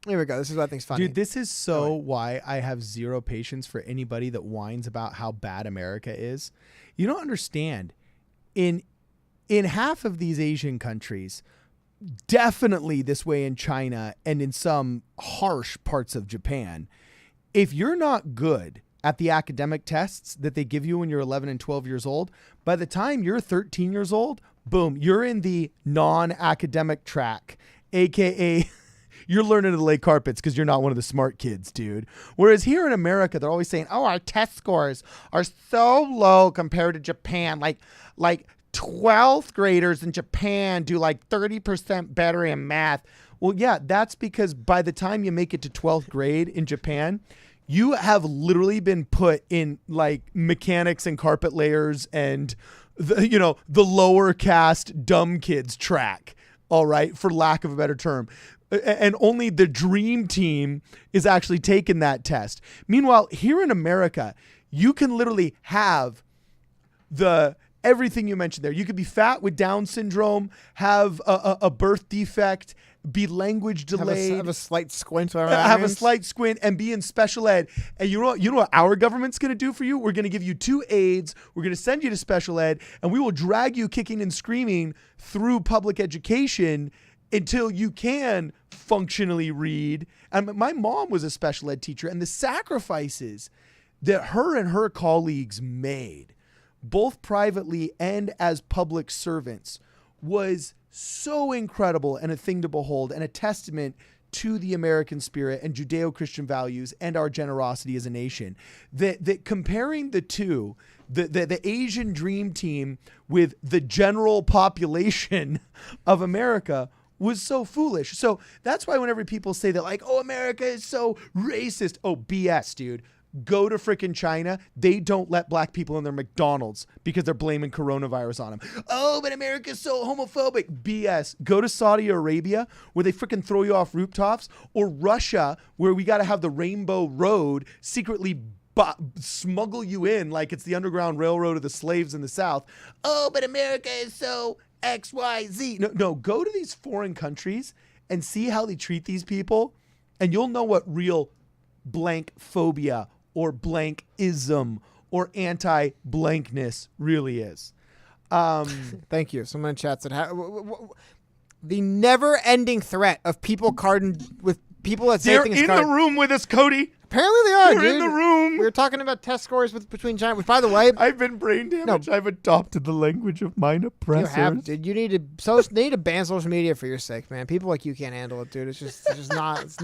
here we go. This is what I think's funny. Dude, this is why I have zero patience for anybody that whines about how bad America is. You don't understand. In half of these Asian countries, definitely this way in China and in some harsh parts of Japan, if you're not good at the academic tests that they give you when you're 11 and 12 years old, by the time you're 13 years old, boom, you're in the non-academic track, aka you're learning to lay carpets because you're not one of the smart kids, dude. Whereas here in America, they're always saying, oh, our test scores are so low compared to Japan. Like 12th graders in Japan do like 30% better in math. Well, yeah, that's because by the time you make it to 12th grade in Japan, you have literally been put in like mechanics and carpet layers and the lower caste dumb kids track. All right, for lack of a better term. And only the dream team is actually taking that test. Meanwhile, here in America, you can literally have everything you mentioned there. You could be fat with Down syndrome, have a birth defect, be language delayed, have a slight squint, and be in special ed. And you know what our government's going to do for you? We're going to give you 2 aides. We're going to send you to special ed, and we will drag you kicking and screaming through public education until you can functionally read. And my mom was a special ed teacher, and the sacrifices that her and her colleagues made, both privately and as public servants, was so incredible and a thing to behold, and a testament to the American spirit and Judeo-Christian values and our generosity as a nation. That comparing the two, the Asian dream team with the general population of America was so foolish. So that's why whenever people say that, like, oh, America is so racist. Oh, BS, dude. Go to frickin' China. They don't let black people in their McDonald's because they're blaming coronavirus on them. Oh, but America's so homophobic. BS. Go to Saudi Arabia where they frickin' throw you off rooftops, or Russia where we got to have the Rainbow Road secretly smuggle you in like it's the Underground Railroad of the slaves in the South. Oh, but America is so XYZ. No, go to these foreign countries and see how they treat these people, and you'll know what real blank phobia or blank-ism or anti-blankness really is. Thank you. Someone in chat said, the never-ending threat of people carding with people that say they're things in the room with us, Cody. Apparently they are, They're dude. in the room. We were talking about test scores between China, which, by the way, I've been brain damaged. I've adopted the language of mine oppressors. You have, dude. You need they need to ban social media for your sake, man. People like you can't handle it, dude. It's just not. It's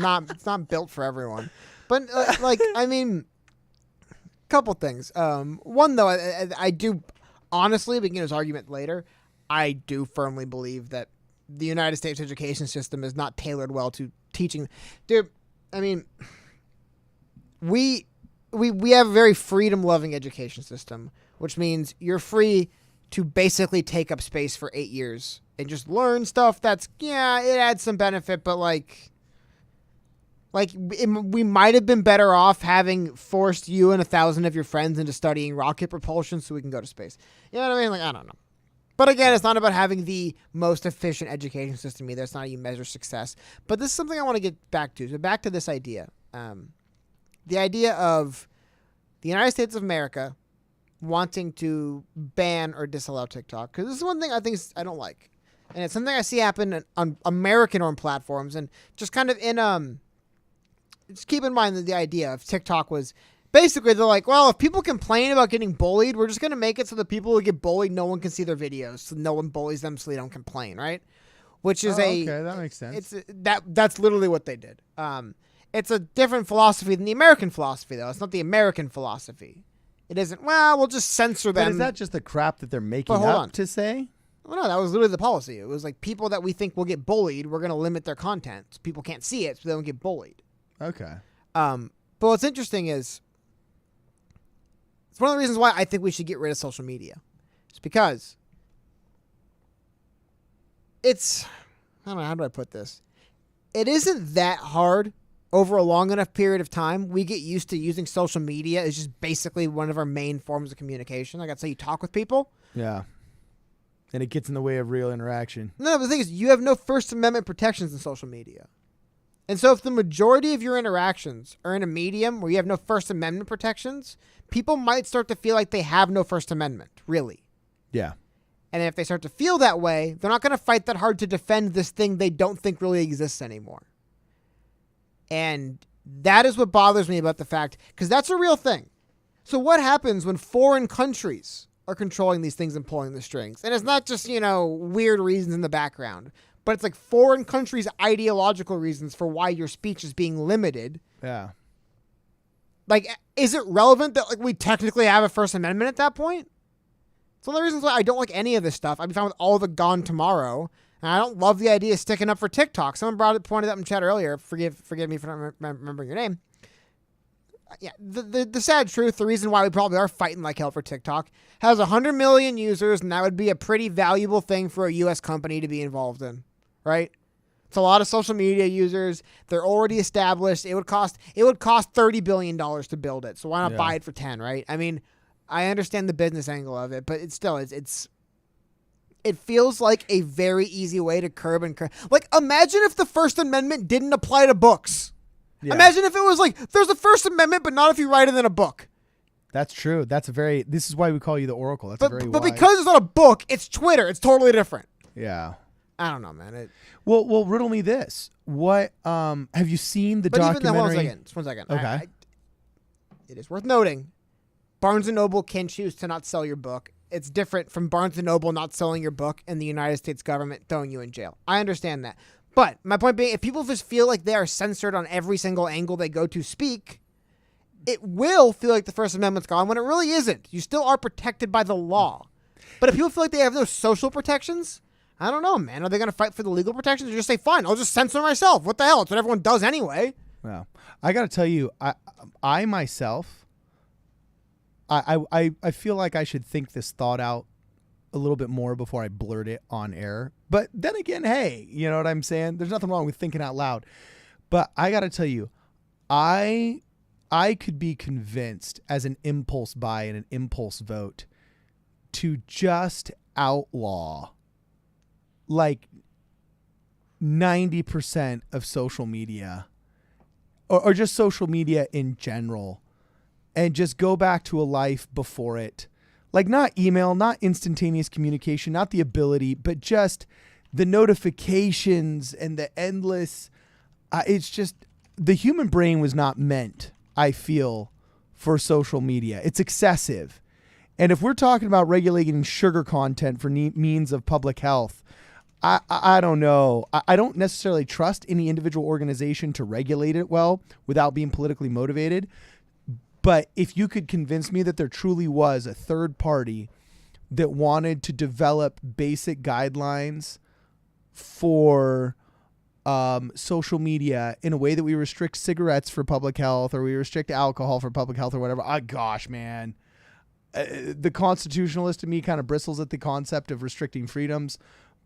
not built for everyone. But I mean, couple things. One though, I do honestly, we can get his argument later. I do firmly believe that the United States education system is not tailored well to teaching. Dude, I mean, we have a very freedom-loving education system, which means you're free to basically take up space for 8 years and just learn stuff that's, it adds some benefit, but we might have been better off having forced you and 1,000 of your friends into studying rocket propulsion so we can go to space. You know what I mean? I don't know. But again, it's not about having the most efficient education system either. It's not how you measure success. But this is something I want to get back to. So back to this idea. The idea of the United States of America wanting to ban or disallow TikTok. Because this is one thing I don't like. And it's something I see happen on American-owned platforms. And just kind of just keep in mind that the idea of TikTok was basically they're like, well, if people complain about getting bullied, we're just going to make it so that people who get bullied, no one can see their videos. So no one bullies them so they don't complain, right? Which is okay, that makes sense. That's literally what they did. It's a different philosophy than the American philosophy, though. It's not the American philosophy. It isn't, well, we'll just censor them. But is that just the crap that they're making up to say? Well, no, that was literally the policy. It was like people that we think will get bullied, we're going to limit their content. So people can't see it so they don't get bullied. Okay. But what's interesting is it's one of the reasons why I think we should get rid of social media. It's because I don't know, how do I put this? It isn't that hard over a long enough period of time. We get used to using social media as just basically one of our main forms of communication. Like, that's how you talk with people. Yeah. And it gets in the way of real interaction. No, but the thing is, you have no First Amendment protections in social media. And so if the majority of your interactions are in a medium where you have no First Amendment protections, people might start to feel like they have no First Amendment, really. Yeah. And if they start to feel that way, they're not going to fight that hard to defend this thing they don't think really exists anymore. And that is what bothers me about the fact, because that's a real thing. So what happens when foreign countries are controlling these things and pulling the strings? And it's not just, weird reasons in the background, but it's like foreign countries' ideological reasons for why your speech is being limited. Yeah. Like, is it relevant that we technically have a First Amendment at that point? It's one of the reasons why I don't like any of this stuff. I'd be fine with all the Gone Tomorrow. And I don't love the idea of sticking up for TikTok. Someone pointed out in chat earlier. Forgive me for not remembering your name. Yeah, the sad truth, the reason why we probably are fighting like hell for TikTok, has 100 million users, and that would be a pretty valuable thing for a U.S. company to be involved in, right? It's a lot of social media users. They're already established. It would cost $30 billion to build it, so why not buy it for 10, right? I mean, I understand the business angle of it, but it feels like a very easy way to curb. Like, imagine if the First Amendment didn't apply to books. Yeah. Imagine if it was like, there's a First Amendment, but not if you write it in a book. That's true. This is why we call you the Oracle. But because it's not a book, it's Twitter. It's totally different. Yeah. I don't know, man. Well, riddle me this. What, have you seen the documentary? Even then, just one second. Okay. It is worth noting, Barnes & Noble can choose to not sell your book. It's different from Barnes & Noble not selling your book and the United States government throwing you in jail. I understand that. But my point being, if people just feel like they are censored on every single angle they go to speak, it will feel like the First Amendment's gone when it really isn't. You still are protected by the law. But if people feel like they have no social protections, I don't know, man. Are they going to fight for the legal protections or just say, fine, I'll just censor myself? What the hell? It's what everyone does anyway. Well, I got to tell you, I myself, I feel like I should think this thought out a little bit more before I blurt it on air. But then again, hey, you know what I'm saying? There's nothing wrong with thinking out loud. But I got to tell you, I could be convinced as an impulse buy and an impulse vote to just outlaw like 90% of social media or just social media in general and just go back to a life before it. Like not email, not instantaneous communication, not the ability, but just the notifications and the endless. It's just the human brain was not meant, I feel, for social media. It's excessive. And if we're talking about regulating sugar content for means of public health, I don't know. I don't necessarily trust any individual organization to regulate it well without being politically motivated. But if you could convince me that there truly was a third party that wanted to develop basic guidelines for social media in a way that we restrict cigarettes for public health or we restrict alcohol for public health or whatever, gosh, man. The constitutionalist in me kind of bristles at the concept of restricting freedoms.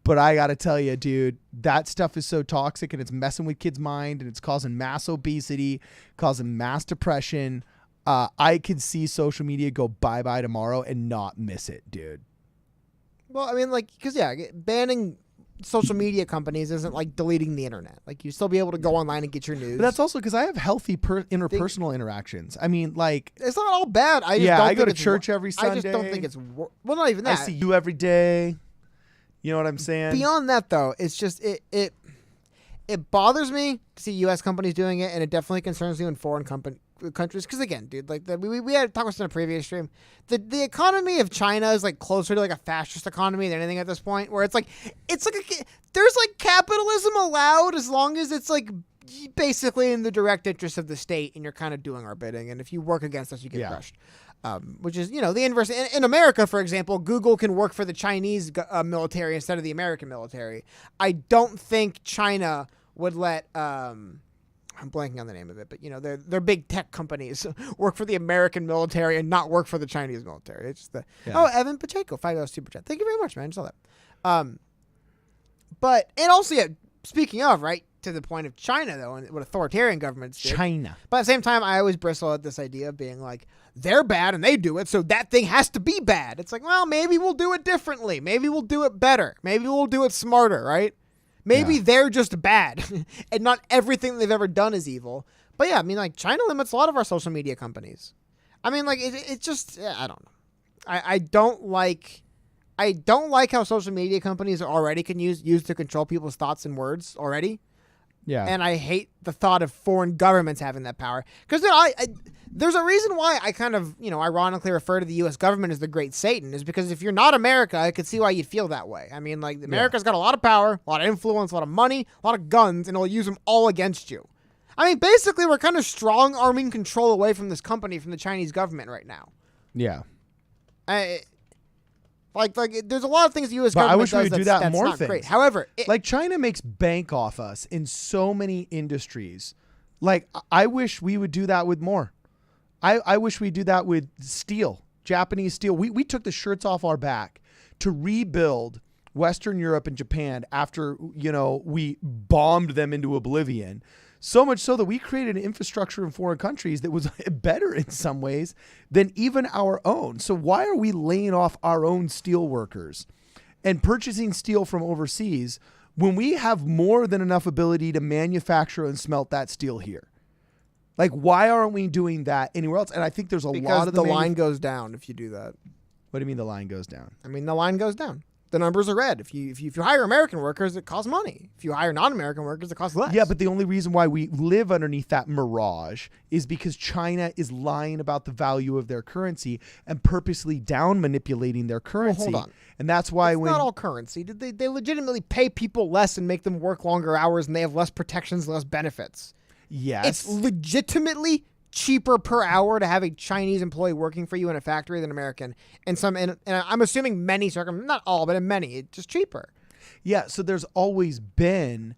But I got to tell you, dude, that stuff is so toxic and it's messing with kids' mind and it's causing mass obesity, causing mass depression. I could see social media go bye-bye tomorrow and not miss it, dude. Well, I mean, like, because, banning social media companies isn't like deleting the internet. Like, you still be able to go online and get your news. But that's also because I have healthy interpersonal interactions. I mean, like... It's not all bad. I go to church every Sunday. I just don't think it's... Well, not even that. I see you every day. You know what I'm saying? Beyond that, though, it's just... It bothers me to see U.S. companies doing it, and it definitely concerns me when foreign countries, because again, dude, like we had talked about this in a previous stream. The economy of China is like closer to like a fascist economy than anything at this point, where it's like there's like capitalism allowed as long as it's like basically in the direct interest of the state, and you're kind of doing our bidding. And if you work against us, you get crushed. Which is the inverse. In America, for example, Google can work for the Chinese military instead of the American military. I don't think China would let. I'm blanking on the name of it, but they're big tech companies work for the American military and not work for the Chinese military. It's just Evan Pacheco, $5 super chat. Thank you very much, man. I saw that. But and also speaking of to the point of China though, and what authoritarian governments do. China. But at the same time, I always bristle at this idea of being like they're bad and they do it, so that thing has to be bad. It's like, well, maybe we'll do it differently. Maybe we'll do it better. Maybe we'll do it smarter, right? Maybe they're just bad and not everything they've ever done is evil. But I mean, like China limits a lot of our social media companies. I mean, like it just, I don't know. I don't like how social media companies already can use to control people's thoughts and words already. Yeah. And I hate the thought of foreign governments having that power. Because there's a reason why I kind of, ironically refer to the U.S. government as the Great Satan, is because if you're not America, I could see why you'd feel that way. I mean, like, America's got a lot of power, a lot of influence, a lot of money, a lot of guns, and it'll use them all against you. I mean, basically, we're kind of strong-arming control away from this company, from the Chinese government right now. Yeah. Like there's a lot of things the U.S. But government I wish we does would do that in that's more not things. great. However, Like China makes bank off us in so many industries. Like I wish we would do that with more. I wish we'd do that with steel, Japanese steel. We took the shirts off our back to rebuild Western Europe and Japan after, we bombed them into oblivion. So much so that we created an infrastructure in foreign countries that was better in some ways than even our own. So why are we laying off our own steel workers and purchasing steel from overseas when we have more than enough ability to manufacture and smelt that steel here? Like, why aren't we doing that anywhere else? And I think there's a lot of the line goes down if you do that. What do you mean the line goes down? I mean, the line goes down. The numbers are red. If you hire American workers, it costs money. If you hire non-American workers, it costs less. Yeah, but the only reason why we live underneath that mirage is because China is lying about the value of their currency and purposely down manipulating their currency. Well, hold on. And that's why it's not all currency. They legitimately pay people less and make them work longer hours, and they have less protections, less benefits. Yes. It's legitimately cheaper per hour to have a Chinese employee working for you in a factory than American. And I'm assuming many not all, but in many, it's just cheaper. Yeah, so there's always been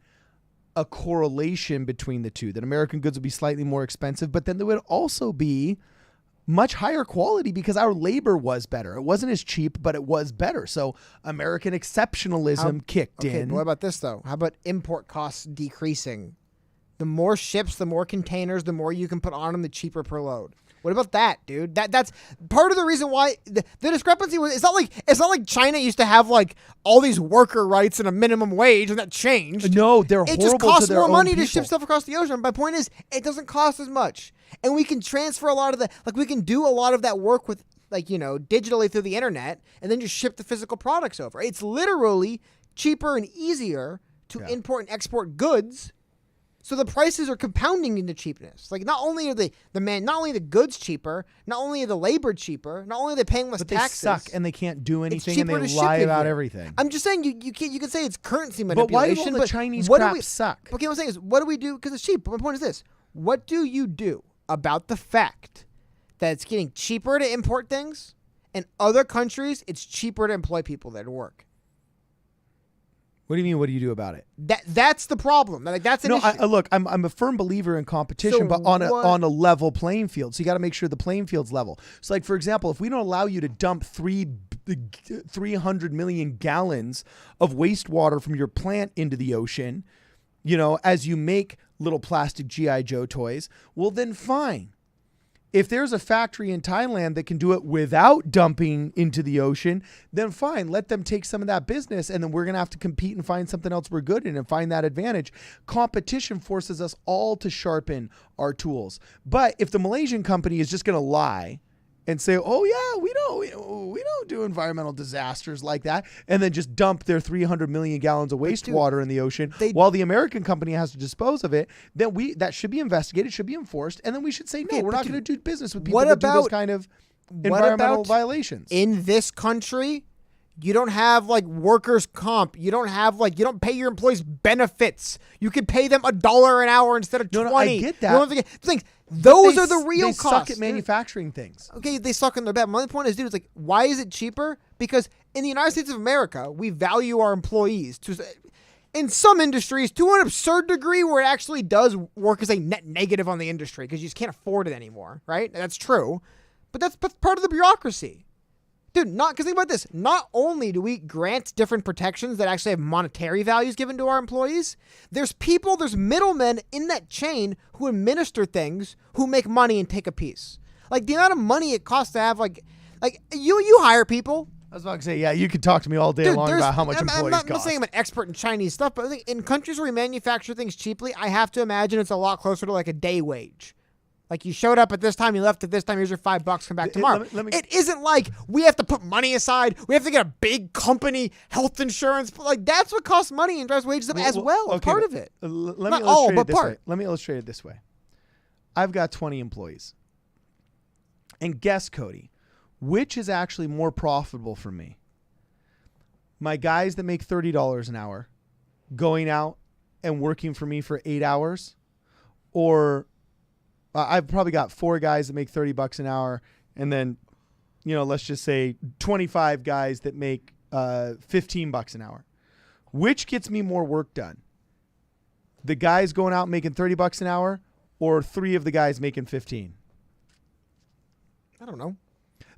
a correlation between the two, that American goods would be slightly more expensive, but then there would also be much higher quality because our labor was better. It wasn't as cheap, but it was better. So American exceptionalism kicked in. But what about this, though? How about import costs decreasing? The more ships, the more containers, the more you can put on them, the cheaper per load. What about that, dude? That's part of the reason why the discrepancy was. It's not like China used to have like all these worker rights and a minimum wage, and that changed. No, they're horrible to their own people. It just costs more money to ship stuff across the ocean. My point is, it doesn't cost as much, and we can transfer a lot of we can do a lot of that work with digitally through the internet, and then just ship the physical products over. It's literally cheaper and easier to import and export goods. So the prices are compounding into cheapness. Like not only are not only the goods cheaper, not only are the labor cheaper, not only are they paying less taxes. They suck and they can't do anything and they lie about everything. I'm just saying you can say it's currency manipulation. But why do all the Chinese crap suck? Okay, what I'm saying is, what do we do? Because it's cheap. But my point is this: what do you do about the fact that it's getting cheaper to import things, and other countries it's cheaper to employ people there to work? What do you mean? What do you do about it? That's the problem. Like that's an issue. Look, I'm a firm believer in competition, but on a level playing field. So you got to make sure the playing field's level. So, like for example, if we don't allow you to dump 300 million gallons of wastewater from your plant into the ocean, as you make little plastic GI Joe toys, well then fine. If there's a factory in Thailand that can do it without dumping into the ocean, then fine, let them take some of that business, and then we're going to have to compete and find something else we're good in and find that advantage. Competition forces us all to sharpen our tools. But if the Malaysian company is just going to lie and say, oh yeah, we don't do environmental disasters like that, and then just dump their 300 million gallons of wastewater in the ocean while the American company has to dispose of it, then that should be investigated, should be enforced, and then we should say, no, we're not going to do business with people that do those kind of environmental violations. In this country, you don't have workers' comp. You don't pay your employees benefits. You can pay them $1 an hour instead of 20. No, I get that. Those are the real costs. They suck at manufacturing things. Okay, they suck in their bad. My point is, dude, it's why is it cheaper? Because in the United States of America, we value our employees in some industries to an absurd degree where it actually does work as a net negative on the industry because you just can't afford it anymore, right? That's true. But that's part of the bureaucracy. Dude, because think about this. Not only do we grant different protections that actually have monetary values given to our employees, there's middlemen in that chain who administer things, who make money and take a piece. Like the amount of money it costs to have, you hire people. I was about to say, yeah, you could talk to me all day long about how much employees cost. I'm not saying I'm an expert in Chinese stuff, but I think in countries where we manufacture things cheaply, I have to imagine it's a lot closer to a day wage. Like you showed up at this time, you left at this time, here's your $5, come back tomorrow. It isn't like we have to put money aside, we have to get a big company health insurance. That's what costs money and drives wages up as well. Okay, part of it. Let me illustrate it this way. I've got 20 employees. And guess, Cody, which is actually more profitable for me? My guys that make $30 an hour going out and working for me for 8 hours, or I've probably got 4 guys that make $30 an hour, and then let's just say 25 guys that make $15 an hour. Which gets me more work done? The guys going out making $30 an hour, or 3 of the guys making 15? I don't know.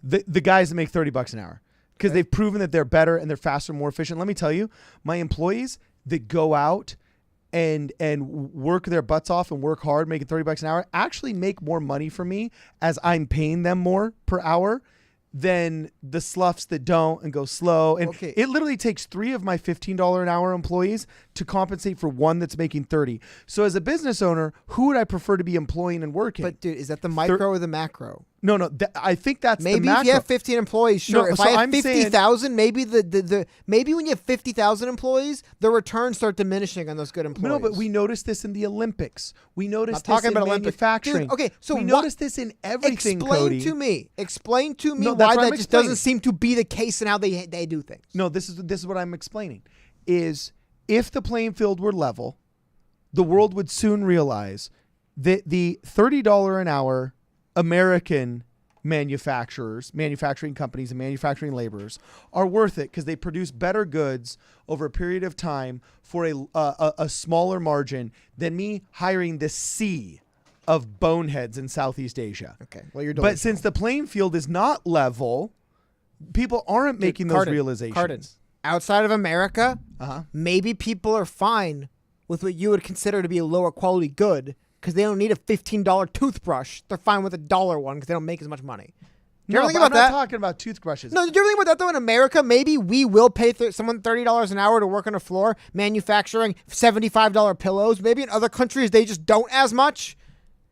The guys that make $30 an hour, because they've proven that they're better and they're faster, more efficient. Let me tell you, my employees that go out and work their butts off and work hard, making $30 an hour, actually make more money for me as I'm paying them more per hour than the sloughs that don't and go slow. And it literally takes 3 of my $15 an hour employees to compensate for 1 that's making 30. So as a business owner, who would I prefer to be employing and working? But dude, is that the micro or the macro? No. I think that's maybe the macro. If you have 15 employees, sure. No, if so I have I'm 50,000, maybe maybe when you have 50,000 employees, the returns start diminishing on those good employees. No, but we noticed this in the Olympics. We noticed Not this in manufacturing. Dude, okay, so we noticed this in everything. Explain to me why that just doesn't seem to be the case in how they do things. No, this is what I'm explaining. Is if the playing field were level, the world would soon realize that the $30 an hour American manufacturing companies and manufacturing laborers are worth it because they produce better goods over a period of time for a smaller margin than me hiring the sea of boneheads in Southeast Asia. Okay, well, you're But since the playing field is not level, people aren't making those realizations. Carden, outside of America, maybe people are fine with what you would consider to be a lower quality good because they don't need a $15 toothbrush. They're fine with a $1 one because they don't make as much money. Do you ever think about that? I'm not talking about toothbrushes. No, do you ever think about that though? In America, maybe we will pay someone $30 an hour to work on a floor manufacturing $75 pillows. Maybe in other countries they just don't as much.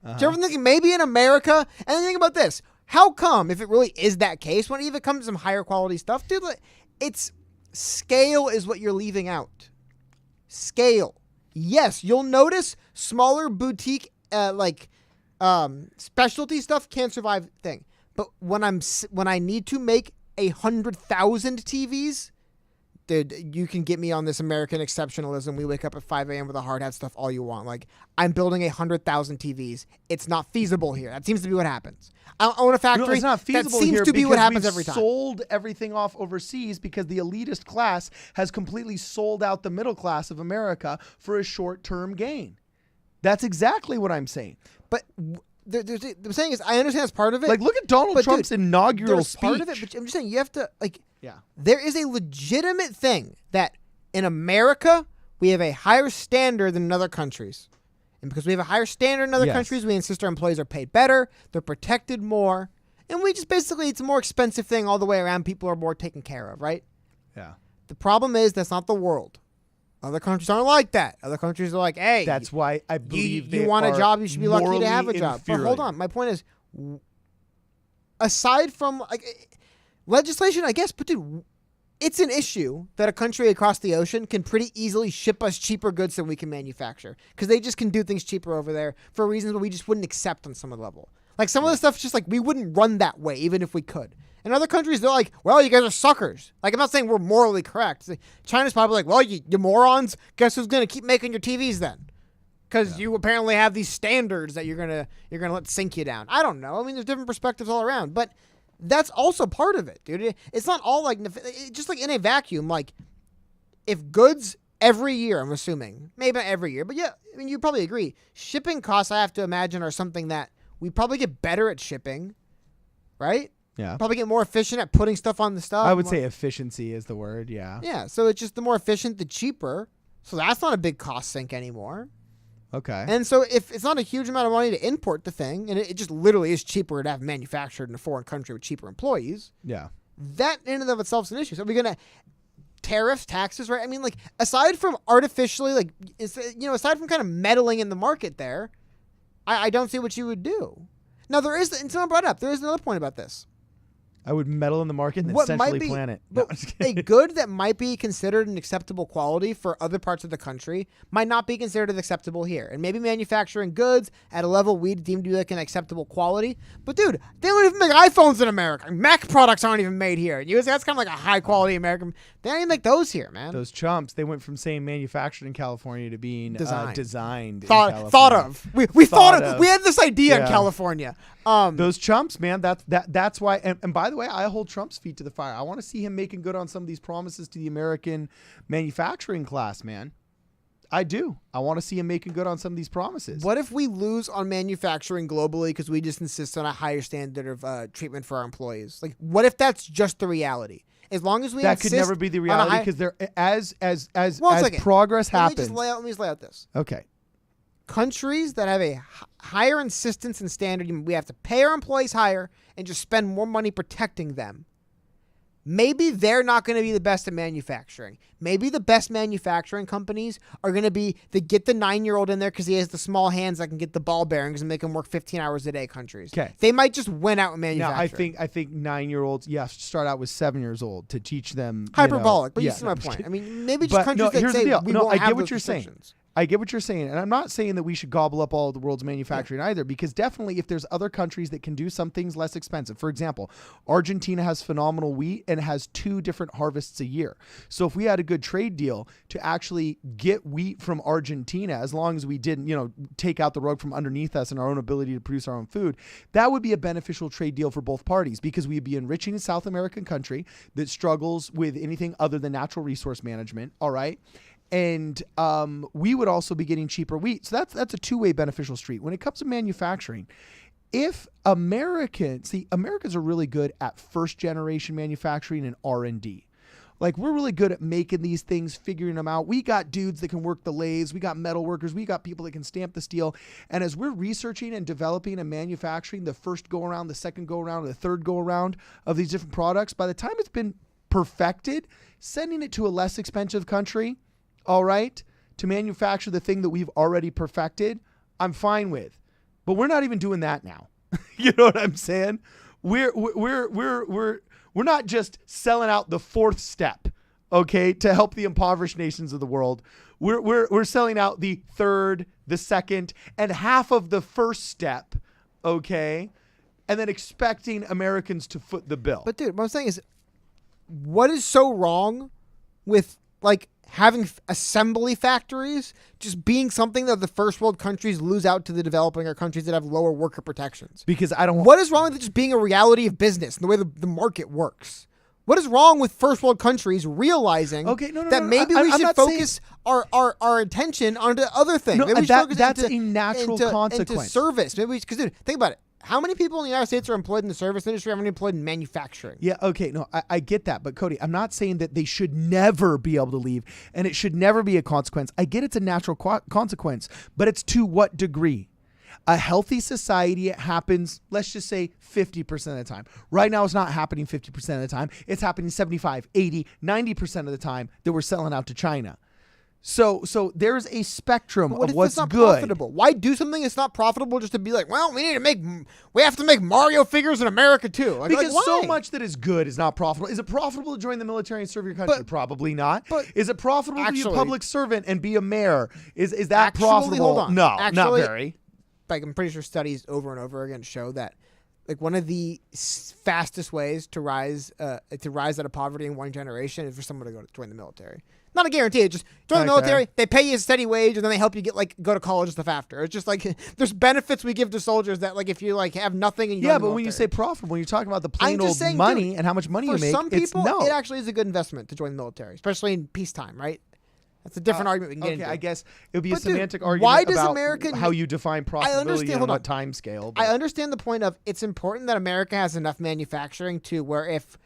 Do you ever think maybe in America? And then think about this. How come, if it really is that case, when it even comes to some higher quality stuff, dude, it's scale is what you're leaving out. Scale. Yes, you'll notice smaller boutique, specialty stuff can't survive thing. But when I need to make 100,000 TVs, dude, you can get me on this American exceptionalism. We wake up at 5 a.m. with a hard hat stuff all you want. Like, I'm building 100,000 TVs. It's not feasible here. That seems to be what happens. I own a factory. No, it's not feasible that seems here to be what happens we've every time. Sold everything off overseas because the elitist class has completely sold out the middle class of America for a short-term gain. That's exactly what I'm saying. But the saying is, I understand that's part of it. Like, look at Donald Trump's inaugural speech. Part of it, but I'm just saying you have to there is a legitimate thing that in America we have a higher standard than in other countries. And because we have a higher standard in other countries, we insist our employees are paid better, they're protected more, and we just basically, it's a more expensive thing all the way around. People are more taken care of, right? Yeah. The problem is that's not the world. Other countries aren't like that. Other countries are like, hey. That's why I believe you want a job, you should be lucky to have a job. But hold on. My point is, aside from legislation, I guess, but dude, it's an issue that a country across the ocean can pretty easily ship us cheaper goods than we can manufacture because they just can do things cheaper over there for reasons that we just wouldn't accept on some level. Like some of the stuff's just like we wouldn't run that way even if we could. In other countries, they're like, well, you guys are suckers. Like, I'm not saying we're morally correct. China's probably like, well, you morons, guess who's going to keep making your TVs then? Because you apparently have these standards that you're gonna let sink you down. I don't know. I mean, there's different perspectives all around, but that's also part of it, dude. It's not all like just like in a vacuum. Like, if goods every year, I'm assuming, maybe not every year, but yeah, I mean, you probably agree. Shipping costs, I have to imagine, are something that we probably get better at shipping, right? Yeah. Probably get more efficient at putting stuff on the stuff. I would say efficiency is the word, yeah. Yeah, so it's just the more efficient, the cheaper. So that's not a big cost sink anymore. Okay. And so if it's not a huge amount of money to import the thing, and it just literally is cheaper to have manufactured in a foreign country with cheaper employees, yeah, that in and of itself is an issue. So we're going to tariffs, taxes, right? I mean, like, aside from artificially, like, aside from kind of meddling in the market there, I don't see what you would do. Now, there is, and someone brought up, there is another point about this. I would meddle in the market and then essentially plan it. No, a good that might be considered an acceptable quality for other parts of the country might not be considered acceptable here. And maybe manufacturing goods at a level we'd deem to be like an acceptable quality. But dude, they don't even make iPhones in America. Mac products aren't even made here. That's kind of like a high quality American. They don't even make those here, man. Those chumps, they went from saying manufactured in California to being designed thought of. We thought of. We had this idea in California. Those Trump's, man. That's why. And by the way, I hold Trump's feet to the fire. I want to see him making good on some of these promises to the American manufacturing class, man. I do. I want to see him making good on some of these promises. What if we lose on manufacturing globally because we just insist on a higher standard of treatment for our employees? Like, what if that's just the reality? As long as we that could never be the reality because there as progress happens. Let me just lay out this. Okay. Countries that have a higher insistence and standard, we have to pay our employees higher and just spend more money protecting them. Maybe they're not going to be the best at manufacturing. Maybe the best manufacturing companies are going to be get the 9-year-old in there because he has the small hands that can get the ball bearings and make him work 15 hours a day countries. Okay. They might just win out in manufacturing. Now, I think 9-year-olds, start out with 7 years old to teach them. Hyperbolic, but you see my point. I mean, maybe just countries that say we won't have those restrictions. I get what you're saying. And I'm not saying that we should gobble up all of the world's manufacturing either, because definitely if there's other countries that can do some things less expensive. For example, Argentina has phenomenal wheat and has 2 different harvests a year. So if we had a good trade deal to actually get wheat from Argentina, as long as we didn't, take out the rug from underneath us and our own ability to produce our own food, that would be a beneficial trade deal for both parties, because we'd be enriching a South American country that struggles with anything other than natural resource management. All right. And we would also be getting cheaper wheat. So that's a two-way beneficial street. When it comes to manufacturing, if Americans are really good at first-generation manufacturing and R&D. Like, we're really good at making these things, figuring them out. We got dudes that can work the lathes. We got metal workers. We got people that can stamp the steel. And as we're researching and developing and manufacturing the first go-around, the second go-around, the third go-around of these different products, by the time it's been perfected, sending it to a less expensive country, all right, to manufacture the thing that we've already perfected, I'm fine with. But we're not even doing that now. You know what I'm saying? We're not just selling out the 4th step, okay, to help the impoverished nations of the world. We're selling out the 3rd, the 2nd, and half of the 1st step, okay, and then expecting Americans to foot the bill. But dude, what I'm saying is, what is so wrong with having assembly factories just being something that the first world countries lose out to the developing or countries that have lower worker protections? Because what is wrong with it just being a reality of business and the way the market works? What is wrong with first world countries realizing that maybe we should focus our attention onto other things? No, maybe we should focus that's a natural consequence. Into service. Maybe because dude, think about it. How many people in the United States are employed in the service industry? How many employed in manufacturing? Yeah, okay. No, I get that. But Cody, I'm not saying that they should never be able to leave and it should never be a consequence. I get it's a natural consequence, but it's to what degree? A healthy society happens, let's just say 50% of the time. Right now, it's not happening 50% of the time. It's happening 75, 80, 90% of the time that we're selling out to China. So there's a spectrum of what's not good. Profitable? Why do something that's not profitable just to be like, well, we have to make Mario figures in America too? Because so much that is good is not profitable. Is it profitable to join the military and serve your country? Probably not. But is it profitable to be a public servant and be a mayor? Is that profitable? Hold on. No, not very. I'm pretty sure studies over and over again show that one of the fastest ways to rise out of poverty in one generation is for someone to join the military. Not a guarantee. Just join the military. They pay you a steady wage, and then they help you go to college and stuff after. It's just there's benefits we give to soldiers that if you have nothing and you but when you say profitable, when you're talking about the plain old money and how much money you make, for some people, it actually is a good investment to join the military, especially in peacetime, right? That's a different argument we can get into. I guess it would be a semantic argument why does about how you define profitability on what time scale. I understand the point of it's important that America has enough manufacturing to where if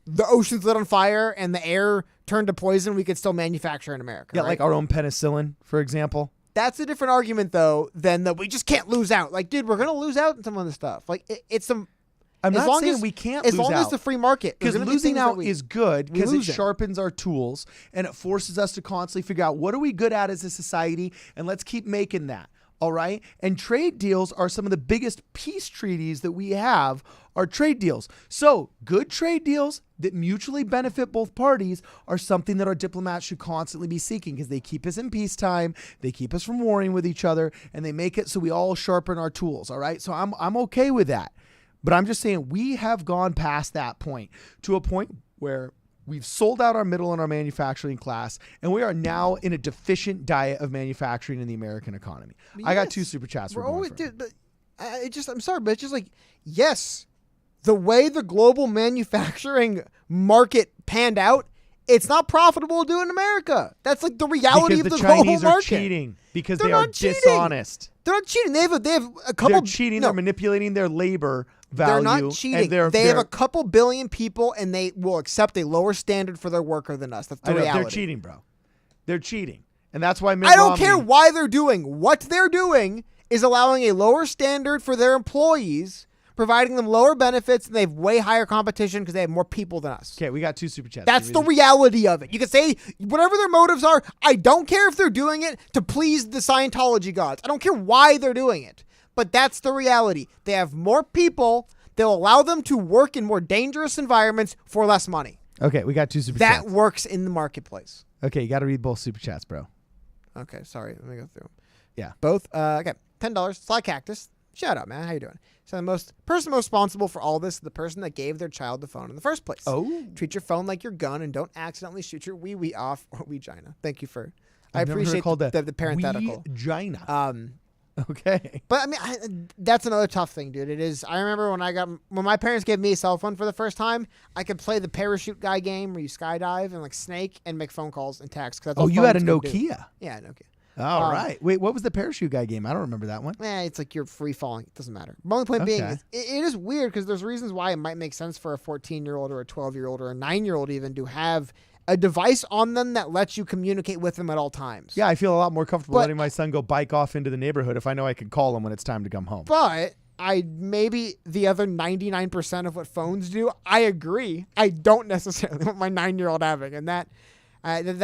the ocean's lit on fire and the air turned to poison, we could still manufacture in America. Yeah, right? Like our own penicillin, for example. That's a different argument, though, than that we just can't lose out. Dude, we're going to lose out in some of this stuff. It's some... I'm not saying we can't lose out. As long as the free market. Because losing out is good because it sharpens our tools and it forces us to constantly figure out what are we good at as a society, and let's keep making that. All right. And trade deals are some of the biggest peace treaties that we have are trade deals. So good trade deals that mutually benefit both parties are something that our diplomats should constantly be seeking because they keep us in peacetime. They keep us from warring with each other and they make it so we all sharpen our tools. All right. So I'm okay with that. But I'm just saying we have gone past that point to a point where we've sold out our middle and our manufacturing class, and we are now in a deficient diet of manufacturing in the American economy. Yes, I got 2 super chats. I'm sorry, but it's just like, yes, the way the global manufacturing market panned out, it's not profitable to do in America. That's like the reality of the global Chinese market. Are cheating because They're they are not cheating. dishonest. They're not cheating. They have a couple. They're cheating. No, They're manipulating their labor value. they're not cheating. They have a couple billion people, and they will accept a lower standard for their worker than us. That's the reality. They're cheating, bro. They're cheating, and that's why I don't care why they're doing. What they're doing is allowing a lower standard for their employees, providing them lower benefits, and they have way higher competition because they have more people than us. Okay, we got 2 super chats. That's the reality of it. You can say whatever their motives are. I don't care if they're doing it to please the Scientology gods. I don't care why they're doing it. But that's the reality. They have more people. They'll allow them to work in more dangerous environments for less money. Okay, we got 2 super chats. That works in the marketplace. Okay, you got to read both super chats, bro. Okay, sorry. Let me go through them. Yeah. Both. Okay, $10. Sly Cactus. Shout out, man. How you doing? So the person most responsible for all this is the person that gave their child the phone in the first place. Oh. Treat your phone like your gun and don't accidentally shoot your wee off or vagina. Thank you for. I I've never heard it appreciate called the parenthetical. Vagina. Okay. But I mean, that's another tough thing, dude. It is. I remember when my parents gave me a cell phone for the first time, I could play the parachute guy game where you skydive and like snake and make phone calls and text. Oh, you had a Nokia. Yeah, Nokia. All right. Wait, what was the parachute guy game? I don't remember that one. It's like you're free falling. It doesn't matter. My only point being, Okay. it is weird because there's reasons why it might make sense for a 14-year-old or a 12-year-old or a 9-year-old even to have a device on them that lets you communicate with them at all times. Yeah, I feel a lot more comfortable But- letting my son go bike off into the neighborhood if I know I can call him when it's time to come home. But maybe the other 99% of what phones do, I agree. I don't necessarily want my 9-year-old having, and that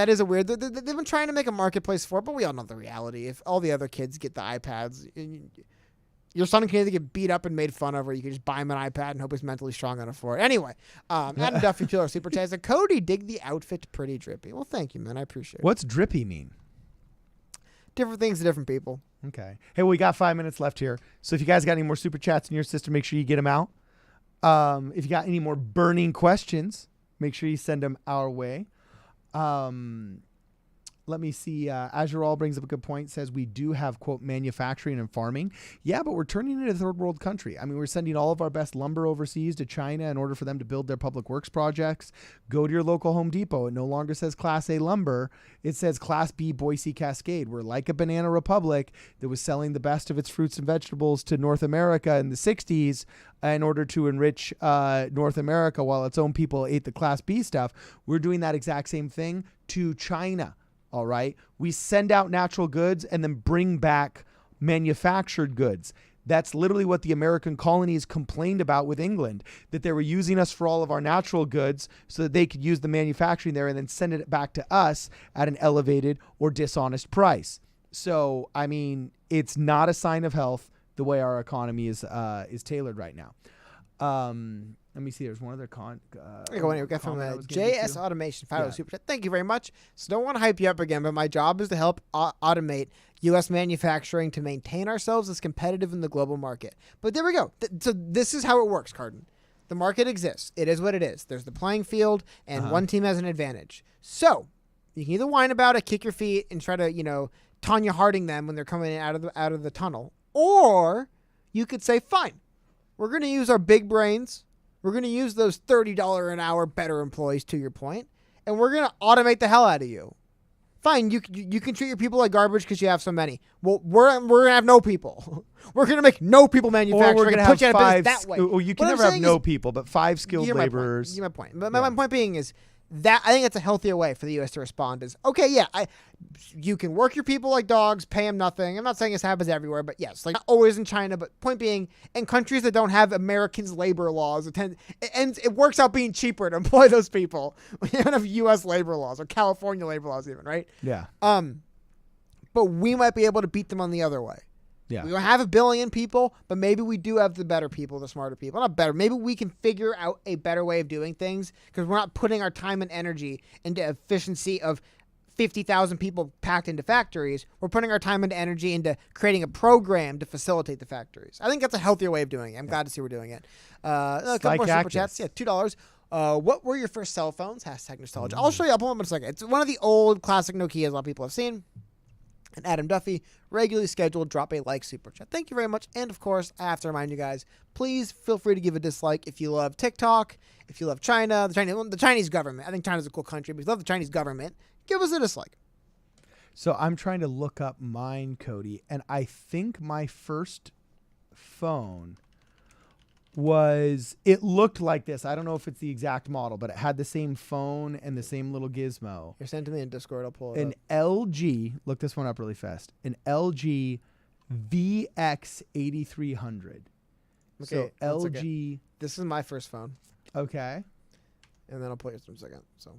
is a weird. They've been trying to make a marketplace for it, but we all know the reality. If all the other kids get the iPads, your son can either get beat up and made fun of, or you can just buy him an iPad and hope he's mentally strong enough for it. Anyway, Adam Duffy, Pillar Super Chat said, Cody, dig the outfit pretty drippy. Well, thank you, man. I appreciate it. What's drippy mean? Different things to different people. Okay. Hey, we got 5 minutes left here. So if you guys got any more super chats in your system, make sure you get them out. If you got any more burning questions, make sure you send them our way. Let me see. Azure All brings up a good point. Says we do have, quote, manufacturing and farming. Yeah, but we're turning it into a third world country. I mean, we're sending all of our best lumber overseas to China in order for them to build their public works projects. Go to your local Home Depot. It no longer says Class A lumber. It says Class B Boise Cascade. We're like a banana republic that was selling the best of its fruits and vegetables to North America in the 60s in order to enrich North America while its own people ate the Class B stuff. We're doing that exact same thing to China. All right. We send out natural goods and then bring back manufactured goods. That's literally what the American colonies complained about with England, that they were using us for all of our natural goods so that they could use the manufacturing there and then send it back to us at an elevated or dishonest price. So, I mean, it's not a sign of health the way our economy is tailored right now. Let me see. There's one other We got from JS Automation. Super Chat. Thank you very much. So don't want to hype you up again, but my job is to help automate U.S. manufacturing to maintain ourselves as competitive in the global market. But there we go. So this is how it works, Cardin. The market exists. It is what it is. There's the playing field, and one team has an advantage. So you can either whine about it, kick your feet, and try to, Tanya Harding them when they're coming in out of the tunnel, or you could say, fine, we're going to use our big brains. We're going to use those $30 an hour better employees, to your point, and we're going to automate the hell out of you. Fine, you can treat your people like garbage because you have so many. Well, we're going to have no people. We're going to make no people manufacturing. Or we're going to put have you out of five. business that way. Well, you can never have no people, but 5 skilled laborers. You get my point. But my point being is that I think it's a healthier way for the U.S. to respond is, okay, yeah, you can work your people like dogs, pay them nothing. I'm not saying this happens everywhere, but yes, like not always in China. But point being, in countries that don't have Americans' labor laws, it works out being cheaper to employ those people when you don't have U.S. labor laws or California labor laws even, right? Yeah. But we might be able to beat them on the other way. Yeah. We don't have 1 billion people, but maybe we do have the better people, the smarter people. Not better. Maybe we can figure out a better way of doing things because we're not putting our time and energy into efficiency of 50,000 people packed into factories. We're putting our time and energy into creating a program to facilitate the factories. I think that's a healthier way of doing it. I'm glad to see we're doing it. A couple more super chats. Yeah, $2. What were your first cell phones? # nostalgia. I'll show you up in a second. It's one of the old classic Nokias a lot of people have seen. and Adam Duffy, regularly scheduled Drop a Like super chat. Thank you very much. And of course, I have to remind you guys, please feel free to give a dislike if you love TikTok, if you love China, the Chinese government. I think China's a cool country, but if you love the Chinese government, give us a dislike. So I'm trying to look up mine, Cody, and I think my first phone it looked like this. I don't know if it's the exact model, but it had the same phone and the same little gizmo. You're sending me in Discord. I'll pull it An up. LG, look this one up really fast. An LG VX8300. Okay, So LG. This is my first phone. Okay. And then I'll play it in a second. So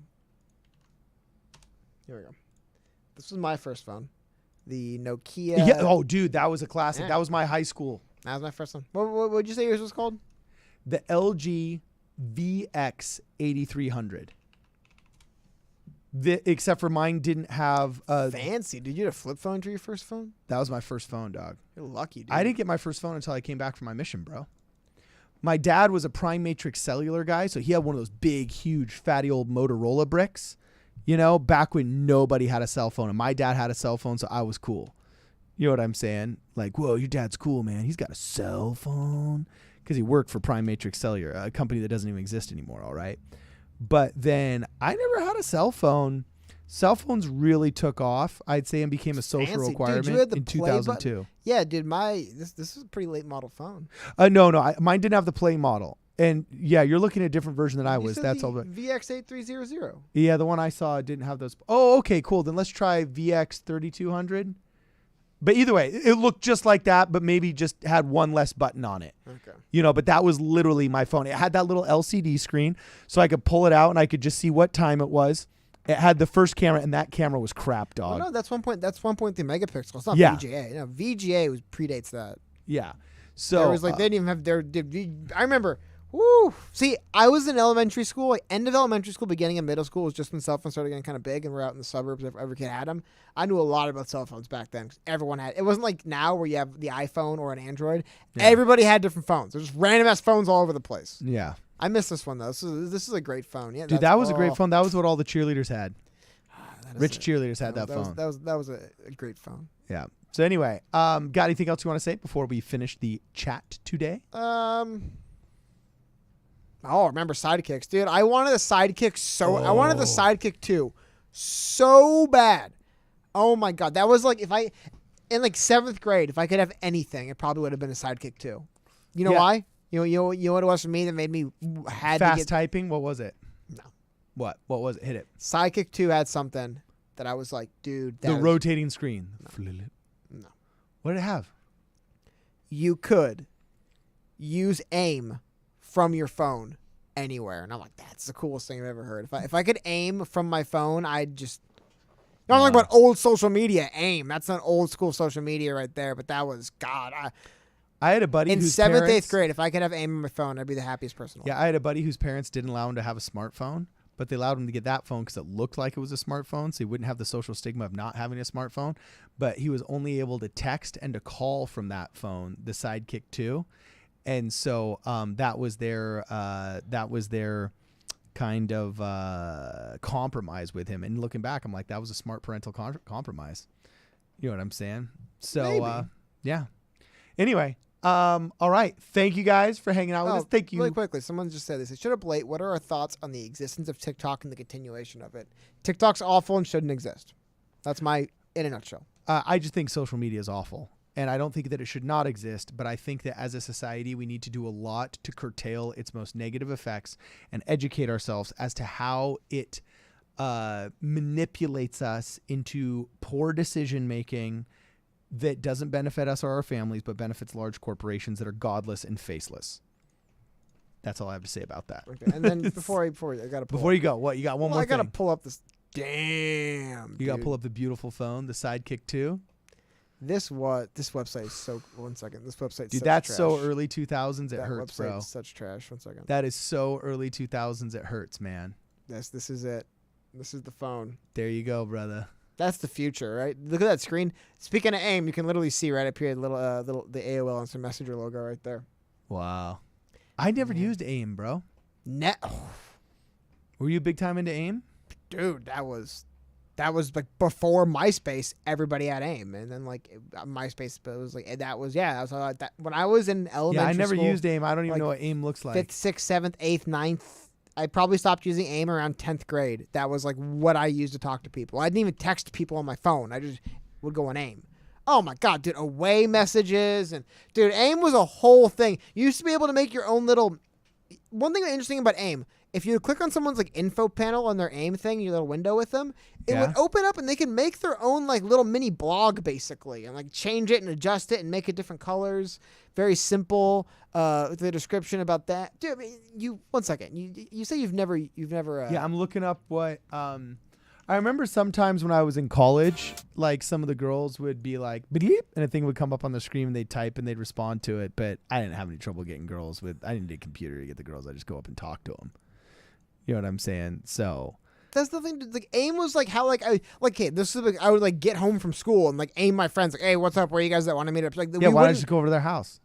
here we go. This was my first phone. The Nokia. Yeah. Oh, dude, that was a classic. Yeah. That was my high school. That was my first one. What would you say yours was called? The LG VX8300. Except for mine didn't have. Fancy. Did you get a flip phone for your first phone? That was my first phone, dog. You're lucky, dude. I didn't get my first phone until I came back from my mission, bro. My dad was a Prime Matrix cellular guy, so he had one of those big, huge, fatty old Motorola bricks, you know, back when nobody had a cell phone. And my dad had a cell phone, so I was cool. You know what I'm saying? Like, whoa, your dad's cool, man. He's got a cell phone. Because he worked for Prime Matrix Cellular, a company that doesn't even exist anymore, all right? But then I never had a cell phone. Cell phones really took off, I'd say, and became a social Fancy. requirement Dude, you had the in play 2002. button? Yeah, dude, this is a pretty late model phone. No, mine didn't have the play model. And yeah, you're looking at a different version than I was. That's all. VX8300. Yeah, the one I saw didn't have those. Oh, okay, cool. Then let's try VX3200. But either way, it looked just like that, but maybe just had one less button on it. Okay. You know, but that was literally my phone. It had that little LCD screen, so I could pull it out and I could just see what time it was. It had the first camera, and that camera was crap, dog. Oh, no, that's 1.3 megapixels. It's not Yeah. VGA. No, VGA predates that. Yeah. So There was like they didn't even have I remember. Woo! See, I was in elementary school, like end of elementary school, beginning of middle school was just when cell phones started getting kind of big, and we're out in the suburbs. Every kid had them. I knew a lot about cell phones back then because everyone had. It wasn't like now where you have the iPhone or an Android. Yeah. Everybody had different phones. There's just random ass phones all over the place. yeah. I miss this one though. This is a great phone. Yeah, Dude, that was a great phone. That was what all the cheerleaders had. Rich cheerleaders had that phone. That was a great phone. Yeah. So anyway, got anything else you want to say before we finish the chat today? Oh, remember sidekicks, dude. I wanted a sidekick I wanted the sidekick too, so bad. Oh my god, that was like in like 7th grade, if I could have anything, it probably would have been a sidekick too. You know why? You know what it was for me that made me fast typing. What was it? No. What was it? Hit it. Sidekick 2 had something that I was like, dude. The rotating screen. No. What did it have? You could use aim from your phone anywhere, and I'm like, that's the coolest thing I've ever heard. If I could aim from my phone, I'd just. I'm talking about old social media aim. That's not old school social media right there, but that was God. I had a buddy in whose 7th, parents, 8th grade. If I could have aim on my phone, I'd be the happiest person. Yeah, I had a buddy whose parents didn't allow him to have a smartphone, but they allowed him to get that phone because it looked like it was a smartphone, so he wouldn't have the social stigma of not having a smartphone. But he was only able to text and to call from that phone, the Sidekick 2. And so that was their kind of compromise with him. And looking back, I'm like, that was a smart parental compromise. You know what I'm saying? So yeah. Anyway, all right. Thank you guys for hanging out with us. Thank you. Really quickly, someone just said this. Shut up late. What are our thoughts on the existence of TikTok and the continuation of it? TikTok's awful and shouldn't exist. That's my in a nutshell. I just think social media is awful. And I don't think that it should not exist, but I think that as a society, we need to do a lot to curtail its most negative effects and educate ourselves as to how it manipulates us into poor decision-making that doesn't benefit us or our families, but benefits large corporations that are godless and faceless. That's all I have to say about that. Okay. And then before I got to before you go, what you got? One more I got to thing. pull up this. Damn. You got to pull up the beautiful phone, the Sidekick 2. This website is so. 1 second. This website. Dude, that's trash. so early 2000s. It that hurts, bro. Is such trash. 1 second. That is so early 2000s. It hurts, man. This is it. This is the phone. There you go, brother. That's the future, right? Look at that screen. Speaking of AIM, you can literally see right up here the AOL Instant Messenger logo right there. Wow. I never used AIM, bro. Were you big time into AIM? Dude, that was that was like before MySpace. Everybody had AIM, and then like MySpace, but it was like that was that when I was in elementary. Yeah, I never school, used AIM. I don't even like, know what AIM looks like. 5th, 6th, 7th, 8th, 9th. I probably stopped using AIM around 10th grade. That was like what I used to talk to people. I didn't even text people on my phone. I just would go on AIM. Oh my God, dude, away messages. And dude, AIM was a whole thing. You used to be able to make your own little. One thing interesting about AIM, if you click on someone's like info panel on their AIM thing, your little window with them, it would open up and they can make their own like little mini blog basically and like change it and adjust it and make it different colors. Very simple. The description about that. Dude, I mean, one second. You say you've never. Yeah, I'm looking up what. I remember sometimes when I was in college, like some of the girls would be like, bleep, and a thing would come up on the screen and they'd type and they'd respond to it. But I didn't have any trouble getting girls with. I didn't need a computer to get the girls. I just go up and talk to them. You know what I'm saying? So that's the thing. Like AIM was like how okay, this is like I would like get home from school and like AIM my friends like, hey, what's up? Where are you guys that want to meet up? Like yeah, why don't you just go over to their house?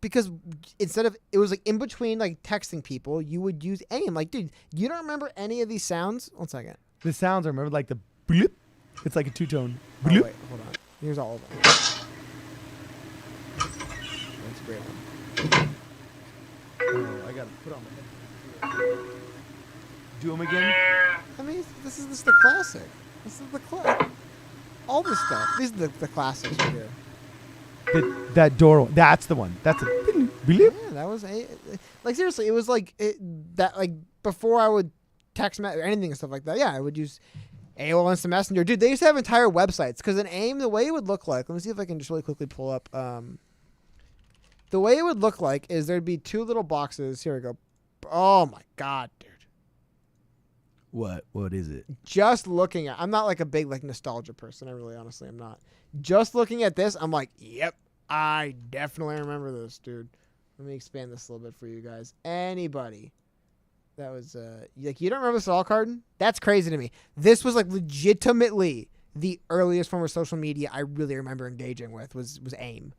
Because instead of it was like in between like texting people, you would use AIM. Like, dude, you don't remember any of these sounds? 1 second. The sounds I remember like the bleep. It's like a two-tone. Oh, wait, hold on. Here's all of them. That's a great one. Oh, I gotta put on my head. Do them again. I mean, this is the classic. This is the all this stuff. These are the classics right here. That door. That's the one. That's a bleep. Yeah, that was like seriously. It was like that. Like before I would text or anything and stuff like that. Yeah, I would use AOL Instant Messenger. Dude, they used to have entire websites because in AIM, the way it would look like. Let me see if I can just really quickly pull up. The way it would look like is there'd be 2 little boxes. Here we go. Oh my God, dude. What is it? Just looking at, I'm not like a big like nostalgia person. I really honestly am not. Just looking at this, I'm like, yep, I definitely remember this, dude. Let me expand this a little bit for you guys. Anybody that was like, you don't remember this at all, Carden? That's crazy to me. This was like legitimately the earliest form of social media I really remember engaging with was AIM.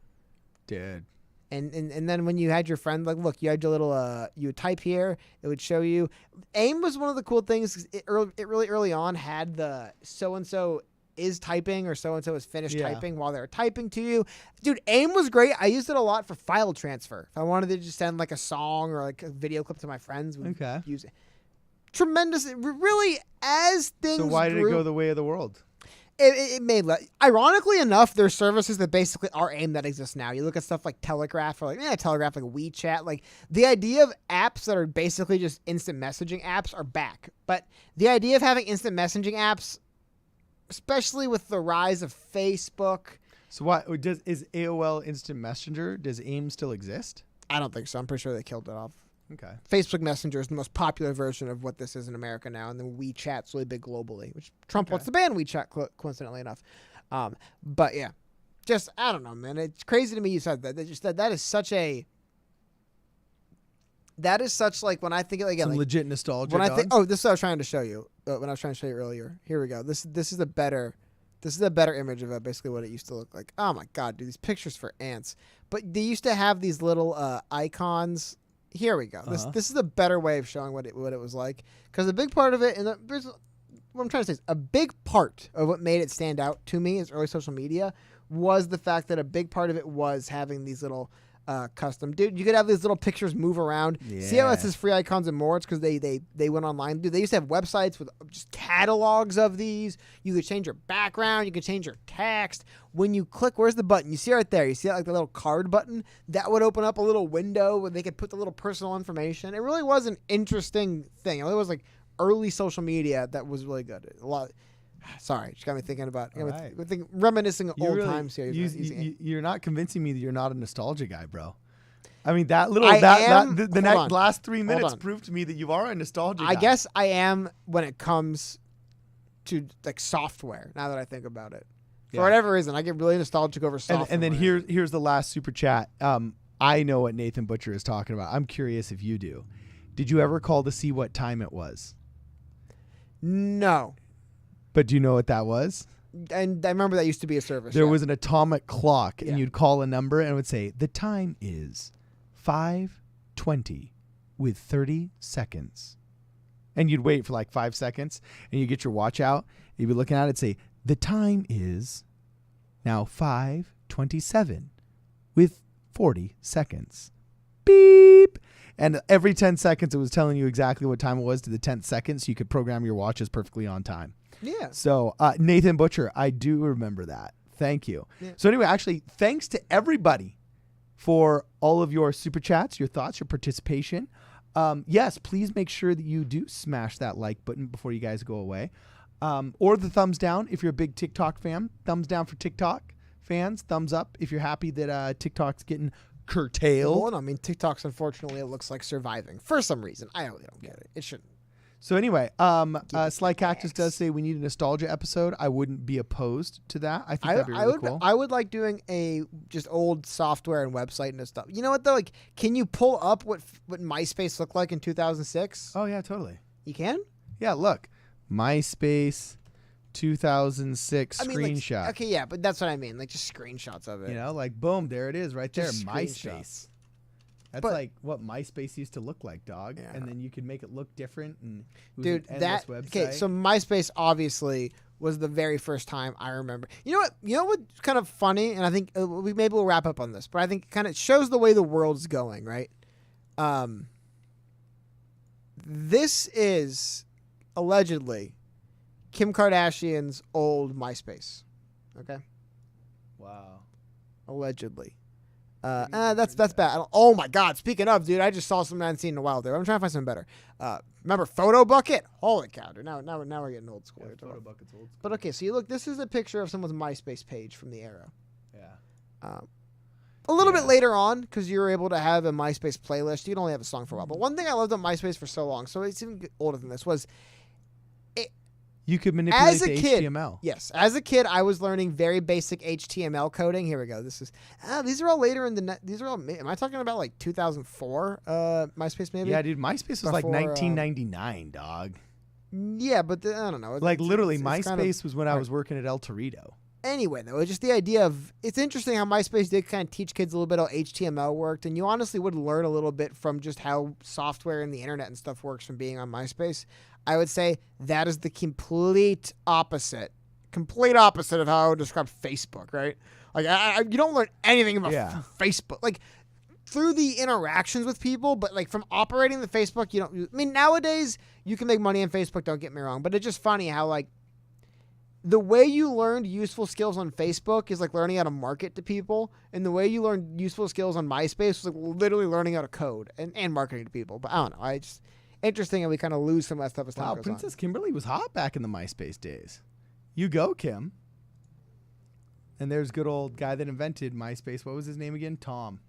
Dude. And then when you had your friend, like, look, you had your little, you would type here, it would show you. AIM was one of the cool things. It really early on had the so-and-so is typing or so-and-so is finished typing while they're typing to you. Dude, AIM was great. I used it a lot for file transfer. If I wanted to just send like a song or like a video clip to my friends, we'd use it. Tremendous. Really, as things So why did grew, it go the way of the world? It made, ironically enough, there's services that basically are AIM that exist now. You look at stuff like Telegraph or Telegraph, like WeChat. Like the idea of apps that are basically just instant messaging apps are back. But the idea of having instant messaging apps, especially with the rise of Facebook. So what is AOL Instant Messenger? Does AIM still exist? I don't think so. I'm pretty sure they killed it off. Okay. Facebook Messenger is the most popular version of what this is in America now, and then WeChat's really big globally, which Trump wants to ban WeChat, coincidentally enough. But yeah, just I don't know, man. It's crazy to me you said that. That is such like when I think of, again, some like, legit nostalgia. When I think, this is what I was trying to show you. When I was trying to show you earlier. Here we go. This is a better image of basically what it used to look like. Oh my God, dude, these pictures for ants. But they used to have these little icons. Here we go. This is a better way of showing what it was like. Because a big part of it, and what I'm trying to say is a big part of what made it stand out to me as early social media was the fact that a big part of it was having these little custom. Dude, you could have these little pictures move around. Yeah. See how it says free icons and more? It's because they went online. Dude, they used to have websites with just catalogs of these. You could change your background. You could change your text. When you click, where's the button? You see right there. You see like the little card button? That would open up a little window where they could put the little personal information. It really was an interesting thing. It really was like early social media that was really good. A lot. Sorry, just got me thinking about reminiscing old times here. You're not convincing me that you're not a nostalgia guy, bro. I mean, the last 3 minutes proved to me that you are a nostalgia guy. I guess I am when it comes to like software. Now that I think about it, for whatever reason, I get really nostalgic over software. And then here's the last super chat. I know what Nathan Butcher is talking about. I'm curious if you do. Did you ever call to see what time it was? No. But do you know what that was? And I remember that used to be a service. There was an atomic clock, and you'd call a number, and it would say, the time is 5:20 with 30 seconds. And you'd wait for like 5 seconds, and you get your watch out. You'd be looking at it, say, the time is now 5:27 with 40 seconds. Beep. And every 10 seconds, it was telling you exactly what time it was to the 10th second, so you could program your watches perfectly on time. Yeah. So Nathan Butcher, I do remember that. Thank you. Yeah. So anyway, actually, thanks to everybody for all of your super chats, your thoughts, your participation. Yes, please make sure that you do smash that like button before you guys go away. Or the thumbs down if you're a big TikTok fan. Thumbs down for TikTok fans. Thumbs up if you're happy that TikTok's getting curtailed. Well, I mean, TikTok's unfortunately, it looks like surviving for some reason. I really don't get it. It shouldn't. So anyway, Sly Cactus does say we need a nostalgia episode. I wouldn't be opposed to that. I think that'd be really cool. I would like doing a just old software and website and stuff. You know what though? Like, can you pull up what MySpace looked like in 2006? Oh yeah, totally. You can? Yeah, look, MySpace 2006 screenshot. Like, okay, yeah, but that's what I mean. Like just screenshots of it. You know, like boom, there it is, right there. Just MySpace. That's like what MySpace used to look like, dog. Yeah. And then you could make it look different. And dude, that website. Okay. So MySpace obviously was the very first time I remember. You know what? You know what's kind of funny, and I think maybe we'll wrap up on this, but I think it kind of shows the way the world's going, right? This is allegedly Kim Kardashian's old MySpace. Okay. Wow. Allegedly. That's bad. Oh my God! Speaking of, dude, I just saw something I hadn't seen in a while. There, I'm trying to find something better. Remember Photo Bucket? Holy cow, dude! Now we're getting old school. Yeah, Photo Bucket's old school. But okay, so you look. This is a picture of someone's MySpace page from the era. Yeah. A little bit later on, because you were able to have a MySpace playlist. You'd only have a song for a while. But one thing I loved on MySpace for so long, so it's even older than this, was you could manipulate the HTML. Yes. As a kid, I was learning very basic HTML coding. Here we go. This is these are all later in the these are all am I talking about like 2004 MySpace maybe? Yeah, dude, MySpace was like 1999, dog. Yeah, but I don't know. Like literally MySpace kind of, was when I was working at El Torito. Anyway, though, it's just the idea of it's interesting how MySpace did kind of teach kids a little bit how HTML worked, and you honestly would learn a little bit from just how software and the internet and stuff works from being on MySpace. I would say that is the complete opposite of how I would describe Facebook, right? Like, you don't learn anything about Facebook. Like, through the interactions with people, but, like, from operating the Facebook, you don't... I mean, nowadays, you can make money on Facebook, don't get me wrong, but it's just funny how, like, the way you learned useful skills on Facebook is, like, learning how to market to people, and the way you learned useful skills on MySpace was, like, literally learning how to code and marketing to people. But I don't know. Interesting how we kind of lose some of that stuff as time goes on. Princess Kimberly was hot back in the MySpace days. You go, Kim. And there's good old guy that invented MySpace. What was his name again? Tom.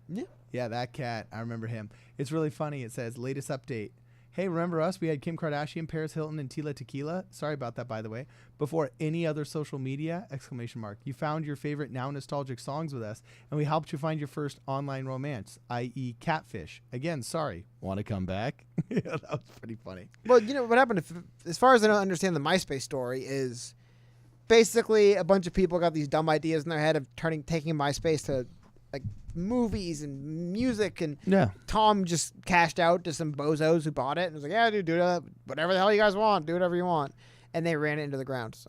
Yeah. Yeah, that cat. I remember him. It's really funny. It says, latest update. Hey, remember us? We had Kim Kardashian, Paris Hilton, and Tila Tequila. Sorry about that, by the way. Before any other social media, ! You found your favorite now nostalgic songs with us, and we helped you find your first online romance, i.e. catfish. Again, sorry. Want to come back? Yeah, that was pretty funny. Well, you know, what happened, as far as I don't understand the MySpace story, is basically a bunch of people got these dumb ideas in their head of taking MySpace to, like, movies and music, and Tom just cashed out to some bozos who bought it and was like, yeah, dude, do that, whatever the hell you guys want, do whatever you want, and they ran it into the ground. So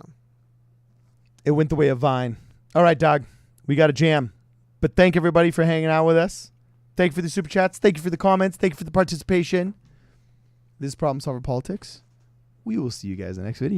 it went the way of Vine. All right, dog, we got a jam, but thank everybody for hanging out with us. Thank you for the super chats, thank you for the comments, thank you for the participation. This is Problem Solver Politics. We will see you guys in the next video.